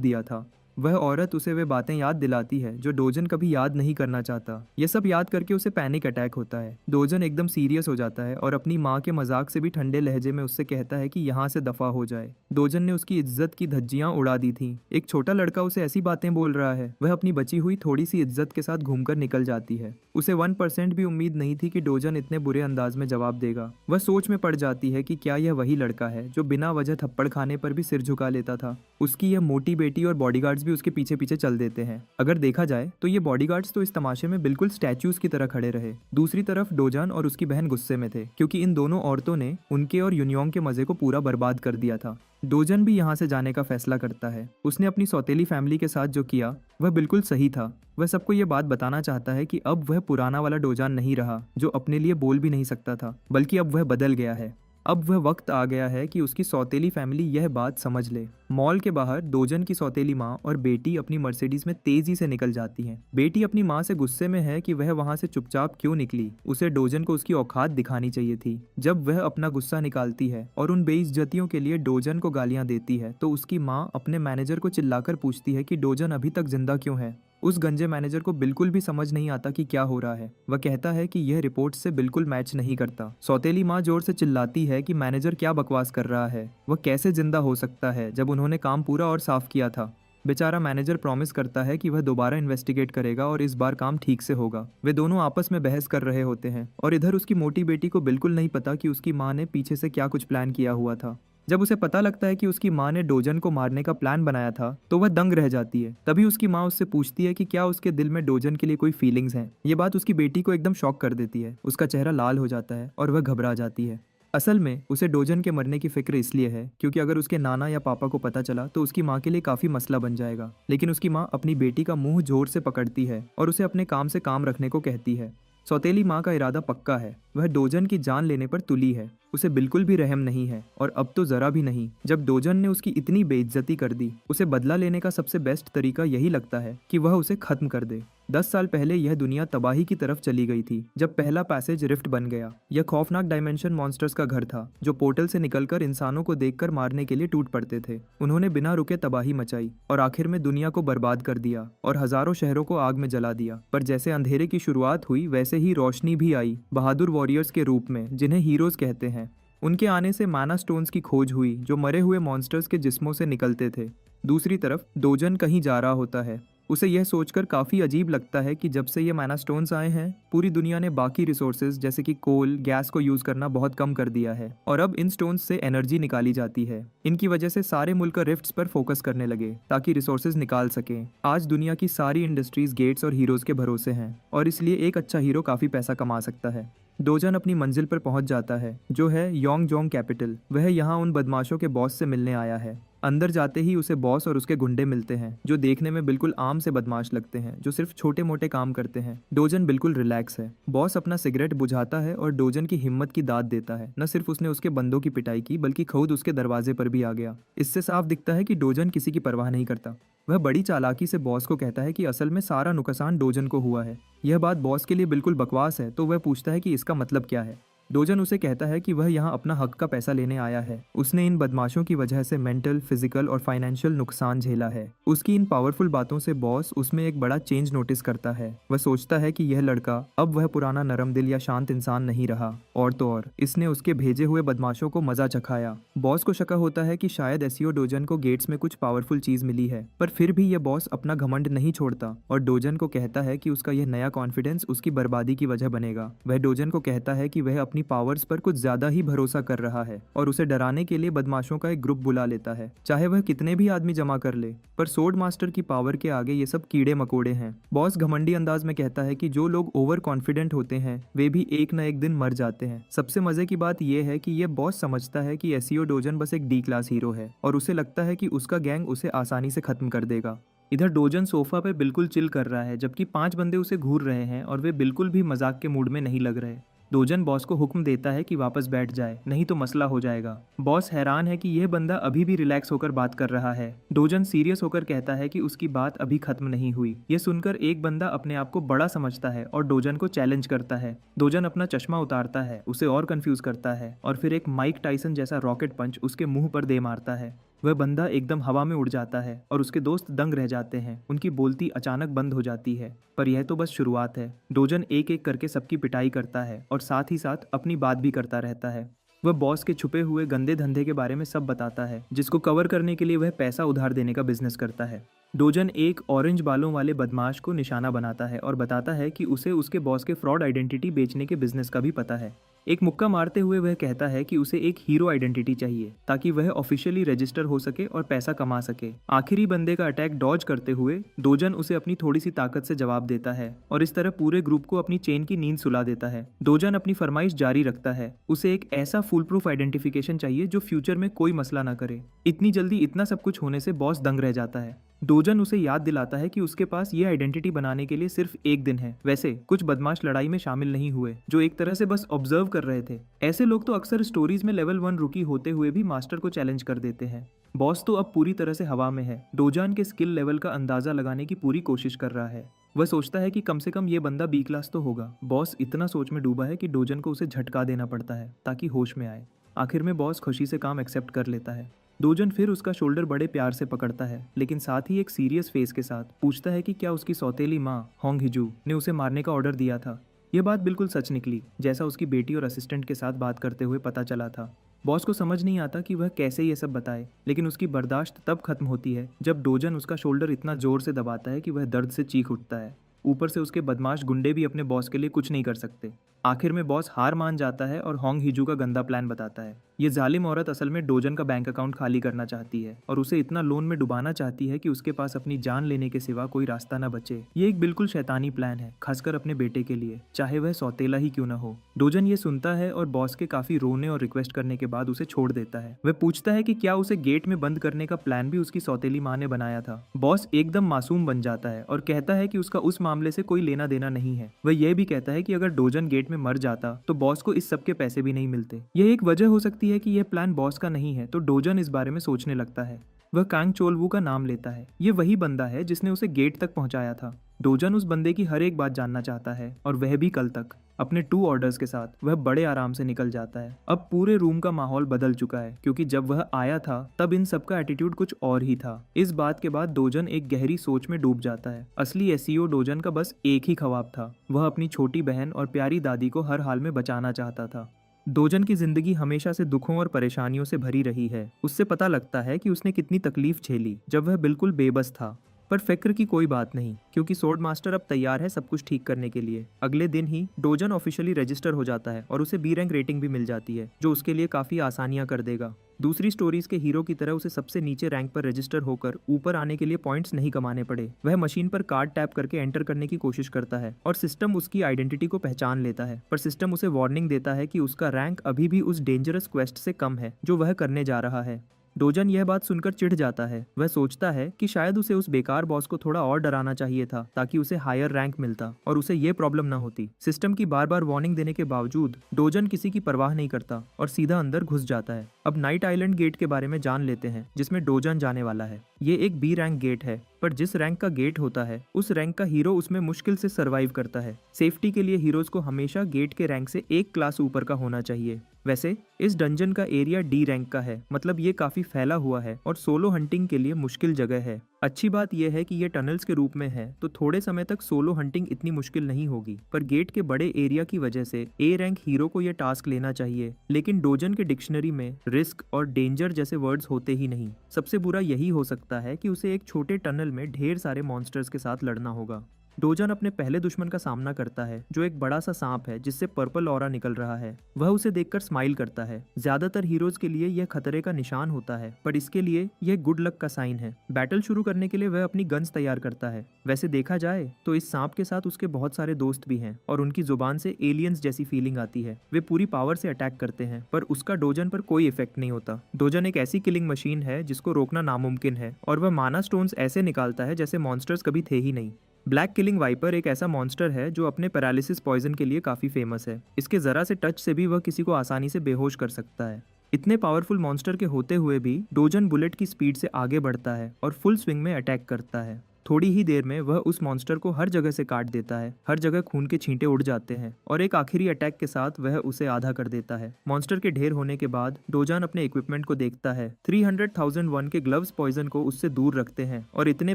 दिया था। वह औरत उसे वे बातें याद दिलाती है जो डोजन कभी याद नहीं करना चाहता। यह सब याद करके उसे पैनिक अटैक होता है। डोजन एकदम सीरियस हो जाता है और अपनी माँ के मजाक से भी ठंडे लहजे में उससे कहता है कि यहाँ से दफा हो जाए। डोजन ने उसकी इज्जत की धज्जियां उड़ा दी थी। एक छोटा लड़का उसे ऐसी बातें बोल रहा है। वह अपनी बची हुई थोड़ी सी इज्जत के साथ घूमकर निकल जाती है। उसे 1% भी उम्मीद नहीं थी कि डोजन इतने बुरे अंदाज में जवाब देगा। वह सोच में पड़ जाती है कि क्या यह वही लड़का है जो बिना वजह थप्पड़ खाने पर भी सिर झुका लेता था। उसकी यह मोटी बेटी और बॉडीगार्ड्स भी उसके पीछे पीछे चल देते हैं। अगर देखा जाए तो ये बॉडीगार्ड्स तो इस तमाशे में बिल्कुल स्टैच्यूज की तरह खड़े रहे। दूसरी तरफ डोजन और उसकी बहन गुस्से में थे क्योंकि इन दोनों औरतों ने उनके और यूनियोंग के मजे को पूरा बर्बाद कर दिया था। डोजन भी यहाँ से जाने का फैसला करता है। उसने अपनी सौतेली फैमिली के साथ जो किया वह बिल्कुल सही था। वह सबको ये बात बताना चाहता है कि अब वह पुराना वाला डोजन नहीं रहा जो अपने लिए बोल भी नहीं सकता था, बल्कि अब वह बदल गया है। अब वह वक्त आ गया है कि उसकी सौतेली फैमिली यह बात समझ ले। मॉल के बाहर डोजन की सौतेली माँ और बेटी अपनी मर्सिडीज में तेजी से निकल जाती हैं। बेटी अपनी माँ से गुस्से में है कि वह वहाँ से चुपचाप क्यों निकली। उसे डोजन को उसकी औकात दिखानी चाहिए थी। जब वह अपना गुस्सा निकालती है और उन बेइज्जतियों के लिए डोजन को गालियां देती है तो उसकी माँ अपने मैनेजर को चिल्लाकर पूछती है कि डोजन अभी तक जिंदा क्यों है। उस गंजे मैनेजर को बिल्कुल भी समझ नहीं आता कि क्या हो रहा है। वह कहता है कि यह रिपोर्ट से बिल्कुल मैच नहीं करता। सौतेली माँ जोर से चिल्लाती है कि मैनेजर क्या बकवास कर रहा है। वह कैसे जिंदा हो सकता है जब उन्होंने काम पूरा और साफ किया था। बेचारा मैनेजर प्रॉमिस करता है कि वह दोबारा इन्वेस्टिगेट करेगा और इस बार काम ठीक से होगा। वे दोनों आपस में बहस कर रहे होते हैं और इधर उसकी मोटी बेटी को बिल्कुल नहीं पता कि उसकी माँ ने पीछे से क्या कुछ प्लान किया हुआ था। जब उसे पता लगता है कि उसकी माँ ने डोजन को मारने का प्लान बनाया था तो वह दंग रह जाती है। तभी उसकी माँ उससे पूछती है कि क्या उसके दिल में डोजन के लिए कोई फीलिंग्स हैं। ये बात उसकी बेटी को एकदम शॉक कर देती है। उसका चेहरा लाल हो जाता है और वह घबरा जाती है। असल में उसे डोजन के मरने की फिक्र इसलिए है क्योंकि अगर उसके नाना या पापा को पता चला तो उसकी माँ के लिए काफी मसला बन जाएगा। लेकिन उसकी माँ अपनी बेटी का मुंह जोर से पकड़ती है और उसे अपने काम से काम रखने को कहती है। सौतेली माँ का इरादा पक्का है। वह डोजन की जान लेने पर तुली है। उसे बिल्कुल भी रहम नहीं है और अब तो जरा भी नहीं। जब डोजन ने उसकी इतनी बेइज्जती कर दी, उसे बदला लेने का सबसे बेस्ट तरीका यही लगता है कि वह उसे खत्म कर दे। 10 साल पहले यह दुनिया तबाही की तरफ चली गई थी जब पहला पैसेज रिफ्ट बन गया। यह खौफनाक डायमेंशन मॉन्स्टर्स का घर था जो पोर्टल से निकलकर इंसानों को देखकर मारने के लिए टूट पड़ते थे। उन्होंने बिना रुके तबाही मचाई और आखिर में दुनिया को बर्बाद कर दिया और हजारों शहरों को आग में जला दिया। पर जैसे अंधेरे की शुरुआत हुई वैसे ही रोशनी भी आई, बहादुर वॉरियर्स के रूप में जिन्हें हीरोज कहते हैं। उनके आने से माना स्टोन्स की खोज हुई जो मरे हुए मॉन्स्टर्स के जिस्मों से निकलते थे। दूसरी तरफ डोजन कहीं जा रहा होता है। उसे यह सोचकर काफी अजीब लगता है कि जब से ये मैना स्टोन्स आए हैं पूरी दुनिया ने बाकी रिसोर्सेज जैसे कि कोल, गैस को यूज करना बहुत कम कर दिया है और अब इन स्टोन्स से एनर्जी निकाली जाती है। इनकी वजह से सारे मुल्क रिफ्ट्स पर फोकस करने लगे ताकि रिसोर्सेज निकाल सकें। आज दुनिया की सारी इंडस्ट्रीज गेट्स और हीरोज के भरोसे हैं और इसलिए एक अच्छा हीरो काफी पैसा कमा सकता है। डोजन अपनी मंजिल पर पहुंच जाता है जो है योंगजोंग कैपिटल। वह यहाँ उन बदमाशों के बॉस से मिलने आया है। अंदर जाते ही उसे बॉस और उसके गुंडे मिलते हैं जो देखने में बिल्कुल आम से बदमाश लगते हैं जो सिर्फ छोटे मोटे काम करते हैं। डोजन बिल्कुल रिलैक्स है। बॉस अपना सिगरेट बुझाता है और डोजन की हिम्मत की दाद देता है। न सिर्फ उसने उसके बंदों की पिटाई की बल्कि खुद उसके दरवाजे पर भी आ गया। इससे साफ दिखता है कि डोजन किसी की परवाह नहीं करता। वह बड़ी चालाकी से बॉस को कहता है कि असल में सारा नुकसान डोजन को हुआ है। यह बात बॉस के लिए बिल्कुल बकवास है तो वह पूछता है कि इसका मतलब क्या है। डोजन उसे कहता है कि वह यहाँ अपना हक का पैसा लेने आया है। उसने इन बदमाशों की वजह से मेंटल, फिजिकल और फाइनेंशियल नुकसान झेला है। उसकी इन पावरफुल बातों से बॉस उसमें एक बड़ा चेंज नोटिस करता है। वह सोचता है कि यह लड़का अब वह पुराना नरम दिल या शांत इंसान नहीं रहा। और तो और इसने उसके भेजे हुए बदमाशों को मजा चखाया। बॉस को शक होता है कि शायद एसियो डोजन को गेट्स में कुछ पावरफुल चीज मिली है, पर फिर भी यह बॉस अपना घमंड नहीं छोड़ता और डोजन को कहता है कि उसका यह नया कॉन्फिडेंस उसकी बर्बादी की वजह बनेगा। वह डोजन को कहता है कि वह अपनी अपनी पावर्स पर कुछ ज्यादा ही भरोसा कर रहा है और उसे डराने के लिए बदमाशों का एक ग्रुप बुला लेता है, चाहे वह कितने भी आदमी जमा कर ले। पर सोर्ड मास्टर की पावर के आगे ये सब कीड़े मकोड़े हैं। बॉस घमंडी अंदाज में कहता है कि जो लोग ओवर कॉन्फिडेंट होते हैं वे भी एक न एक दिन मर जाते हैं। सबसे मजे की बात यह है कि यह बॉस समझता है कि एसीओ डोजन बस एक डी क्लास हीरो है और उसे लगता है कि उसका गैंग उसे आसानी से खत्म कर देगा। इधर डोजन सोफा पे बिल्कुल चिल कर रहा है, जबकि 5 बंदे उसे घूर रहे हैं और वे बिल्कुल भी मजाक के मूड में नहीं लग रहे। डोजन बॉस को हुक्म देता है कि वापस बैठ जाए, नहीं तो मसला हो जाएगा। बॉस हैरान है कि यह बंदा अभी भी रिलैक्स होकर बात कर रहा है। डोजन सीरियस होकर कहता है कि उसकी बात अभी खत्म नहीं हुई। यह सुनकर एक बंदा अपने आप को बड़ा समझता है और डोजन को चैलेंज करता है। डोजन अपना चश्मा उतारता है, उसे और कंफ्यूज करता है और फिर एक माइक टाइसन जैसा रॉकेट पंच उसके मुंह पर दे मारता है। वह बंदा एकदम हवा में उड़ जाता है और उसके दोस्त दंग रह जाते हैं। उनकी बोलती अचानक बंद हो जाती है। पर यह तो बस शुरुआत है। डोजन एक एक करके सबकी पिटाई करता है और साथ ही साथ अपनी बात भी करता रहता है। वह बॉस के छुपे हुए गंदे धंधे के बारे में सब बताता है, जिसको कवर करने के लिए वह पैसा उधार देने का बिजनेस करता है। डोजन एक ऑरेंज बालों वाले बदमाश को निशाना बनाता है और बताता है कि उसे उसके बॉस के फ्रॉड आइडेंटिटी बेचने के बिजनेस का भी पता है। एक मुक्का मारते हुए वह कहता है कि उसे एक हीरो आइडेंटिटी चाहिए ताकि वह ऑफिशियली रजिस्टर हो सके और पैसा कमा सके। आखिरी बंदे का अटैक डॉज करते हुए डोजन उसे अपनी थोड़ी सी ताकत से जवाब देता है और इस तरह पूरे ग्रुप को अपनी चेन की नींद सुला देता है। डोजन अपनी फरमाइश जारी रखता है। उसे एक ऐसा फुल प्रूफ आइडेंटिफिकेशन चाहिए जो फ्यूचर में कोई मसला ना करे। इतनी जल्दी इतना सब कुछ होने से बॉस दंग रह जाता है। डोजन उसे याद दिलाता है कि उसके पास ये आइडेंटिटी बनाने के लिए सिर्फ एक दिन है। वैसे कुछ बदमाश लड़ाई में शामिल नहीं हुए, जो एक तरह से बस ऑब्जर्व कर रहे थे। ऐसे लोग तो अक्सर स्टोरीज में लेवल 1 रुकी होते हुए भी मास्टर को चैलेंज कर देते हैं। बॉस तो अब पूरी तरह से हवा में है। डोजन के स्किल लेवल का अंदाजा लगाने की पूरी कोशिश कर रहा है। वह सोचता है कि कम से कम ये बंदा बी क्लास तो होगा। बॉस इतना सोच में डूबा है कि डोजन को उसे झटका देना पड़ता है ताकि होश में आए। आखिर में बॉस खुशी से काम एक्सेप्ट कर लेता है। डोजन फिर उसका शोल्डर बड़े प्यार से पकड़ता है, लेकिन साथ ही एक सीरियस फेस के साथ पूछता है कि क्या उसकी सौतेली माँ होंग हिजू ने उसे मारने का ऑर्डर दिया था। यह बात बिल्कुल सच निकली, जैसा उसकी बेटी और असिस्टेंट के साथ बात करते हुए पता चला था। बॉस को समझ नहीं आता कि वह कैसे ये सब बताए, लेकिन उसकी बर्दाश्त तब खत्म होती है जब डोजन उसका शोल्डर इतना जोर से दबाता है कि वह दर्द से चीख उठता है। ऊपर से उसके बदमाश गुंडे भी अपने बॉस के लिए कुछ नहीं कर सकते। आखिर में बॉस हार मान जाता है और होंग हिजू का गंदा प्लान बताता है। ये जालिम औरत असल में डोजन का बैंक अकाउंट खाली करना चाहती है और उसे इतना लोन में डुबाना चाहती है कि उसके पास अपनी जान लेने के सिवा कोई रास्ता न बचे। ये एक बिल्कुल शैतानी प्लान है, खासकर अपने बेटे के लिए, चाहे वह सौतेला ही क्यों न हो। डोजन ये सुनता है और बॉस के काफी रोने और रिक्वेस्ट करने के बाद उसे छोड़ देता है। वह पूछता है कि क्या उसे गेट में बंद करने का प्लान भी उसकी सौतेली माँ ने बनाया था। बॉस एकदम मासूम बन जाता है और कहता है कि उसका उस मामले से कोई लेना देना नहीं है। वह यह भी कहता है कि अगर डोजन गेट में मर जाता तो बॉस को इस सब के पैसे भी नहीं मिलते। यह एक वजह हो सकती है कि यह प्लान बॉस का नहीं है, तो डोजन इस बारे में सोचने लगता है। वह कांग चोलवू का नाम लेता है। ये वही बंदा है जिसने उसे गेट तक पहुंचाया था। डोजन उस बंदे की हर एक बात जानना चाहता है और वह भी कल तक। अपने 2 ऑर्डर्स के साथ वह बड़े आराम से निकल जाता है। अब पूरे रूम का माहौल बदल चुका है, क्योंकि जब वह आया था तब इन सब का एटीट्यूड कुछ और ही था। इस बात के बाद डोजन एक गहरी सोच में डूब जाता है। असली एसीओ डोजन का बस एक ही ख्वाब था। वह अपनी छोटी बहन और प्यारी दादी को हर हाल में बचाना चाहता था। डोजन की जिंदगी हमेशा से दुखों और परेशानियों से भरी रही है। उससे पता लगता है कि उसने कितनी तकलीफ झेली जब वह बिल्कुल बेबस था। पर फिक्र की कोई बात नहीं, क्योंकि सोर्ड मास्टर अब तैयार है सब कुछ ठीक करने के लिए। अगले दिन ही डोजन ऑफिशियली रजिस्टर हो जाता है और उसे बी रैंक रेटिंग भी मिल जाती है, जो उसके लिए काफी आसानियां कर देगा। दूसरी स्टोरीज के हीरो की तरह उसे सबसे नीचे रैंक पर रजिस्टर होकर ऊपर आने के लिए पॉइंट्स नहीं कमाने पड़े। वह मशीन पर कार्ड टैप करके एंटर करने की कोशिश करता है और सिस्टम उसकी आइडेंटिटी को पहचान लेता है। पर सिस्टम उसे वार्निंग देता है कि उसका रैंक अभी भी उस डेंजरस क्वेस्ट से कम है जो वह करने जा रहा है। डोजन यह बात सुनकर चिढ़ जाता है। वह सोचता है कि शायद उसे उस बेकार बॉस को थोड़ा और डराना चाहिए था ताकि उसे हायर रैंक मिलता और उसे ये प्रॉब्लम ना होती। सिस्टम की बार बार वार्निंग देने के बावजूद डोजन किसी की परवाह नहीं करता और सीधा अंदर घुस जाता है। अब नाइट आइलैंड गेट के बारे में जान लेते हैं, जिसमें डोजन जाने वाला है। ये एक बी रैंक गेट है, पर जिस रैंक का गेट होता है उस रैंक का हीरो उसमें मुश्किल से सरवाइव करता है। सेफ्टी के लिए हीरोज को हमेशा गेट के रैंक से एक क्लास ऊपर का होना चाहिए। वैसे इस डंजन का एरिया डी रैंक का है, मतलब ये काफी फैला हुआ है और सोलो हंटिंग के लिए मुश्किल जगह है। अच्छी बात यह है कि ये टनल्स के रूप में है, तो थोड़े समय तक सोलो हंटिंग इतनी मुश्किल नहीं होगी। पर गेट के बड़े एरिया की वजह से ए रैंक हीरो को यह टास्क लेना चाहिए, लेकिन डोजन के डिक्शनरी में रिस्क और डेंजर जैसे वर्ड्स होते ही नहीं। सबसे बुरा यही हो सकता है कि उसे एक छोटे टनल में ढेर सारे मॉन्स्टर्स के साथ लड़ना होगा। डोजन अपने पहले दुश्मन का सामना करता है जो एक बड़ा सा सांप है जिससे पर्पल ऑरा निकल रहा है। वह उसे देखकर स्माइल करता है। ज्यादातर हीरोज के लिए यह खतरे का निशान होता है, पर इसके लिए यह गुड लक का साइन है। बैटल शुरू करने के लिए वह अपनी गन्स तैयार करता है। वैसे देखा जाए तो इस सांप के साथ उसके बहुत सारे दोस्त भी हैं और उनकी जुबान से एलियंस जैसी फीलिंग आती है। वे पूरी पावर से अटैक करते हैं, पर उसका डोजन पर कोई इफेक्ट नहीं होता। डोजन एक ऐसी किलिंग मशीन है जिसको रोकना नामुमकिन है और वह माना स्टोन्स ऐसे निकालता है जैसे मॉन्स्टर्स कभी थे ही नहीं। ब्लैक किलिंग वाइपर एक ऐसा मॉन्स्टर है जो अपने पैरालिसिस पॉइजन के लिए काफी फेमस है। इसके जरा से टच से भी वह किसी को आसानी से बेहोश कर सकता है। इतने पावरफुल मॉन्स्टर के होते हुए भी डोजन बुलेट की स्पीड से आगे बढ़ता है और फुल स्विंग में अटैक करता है। थोड़ी ही देर में वह उस मॉन्स्टर को हर जगह से काट देता है। हर जगह खून के छींटे उड़ जाते हैं और एक आखिरी अटैक के साथ वह उसे आधा कर देता है। मॉन्स्टर के ढेर होने के बाद डोजन अपने इक्विपमेंट को देखता है। 300,001 के ग्लव्स पॉइजन को उससे दूर रखते हैं और इतने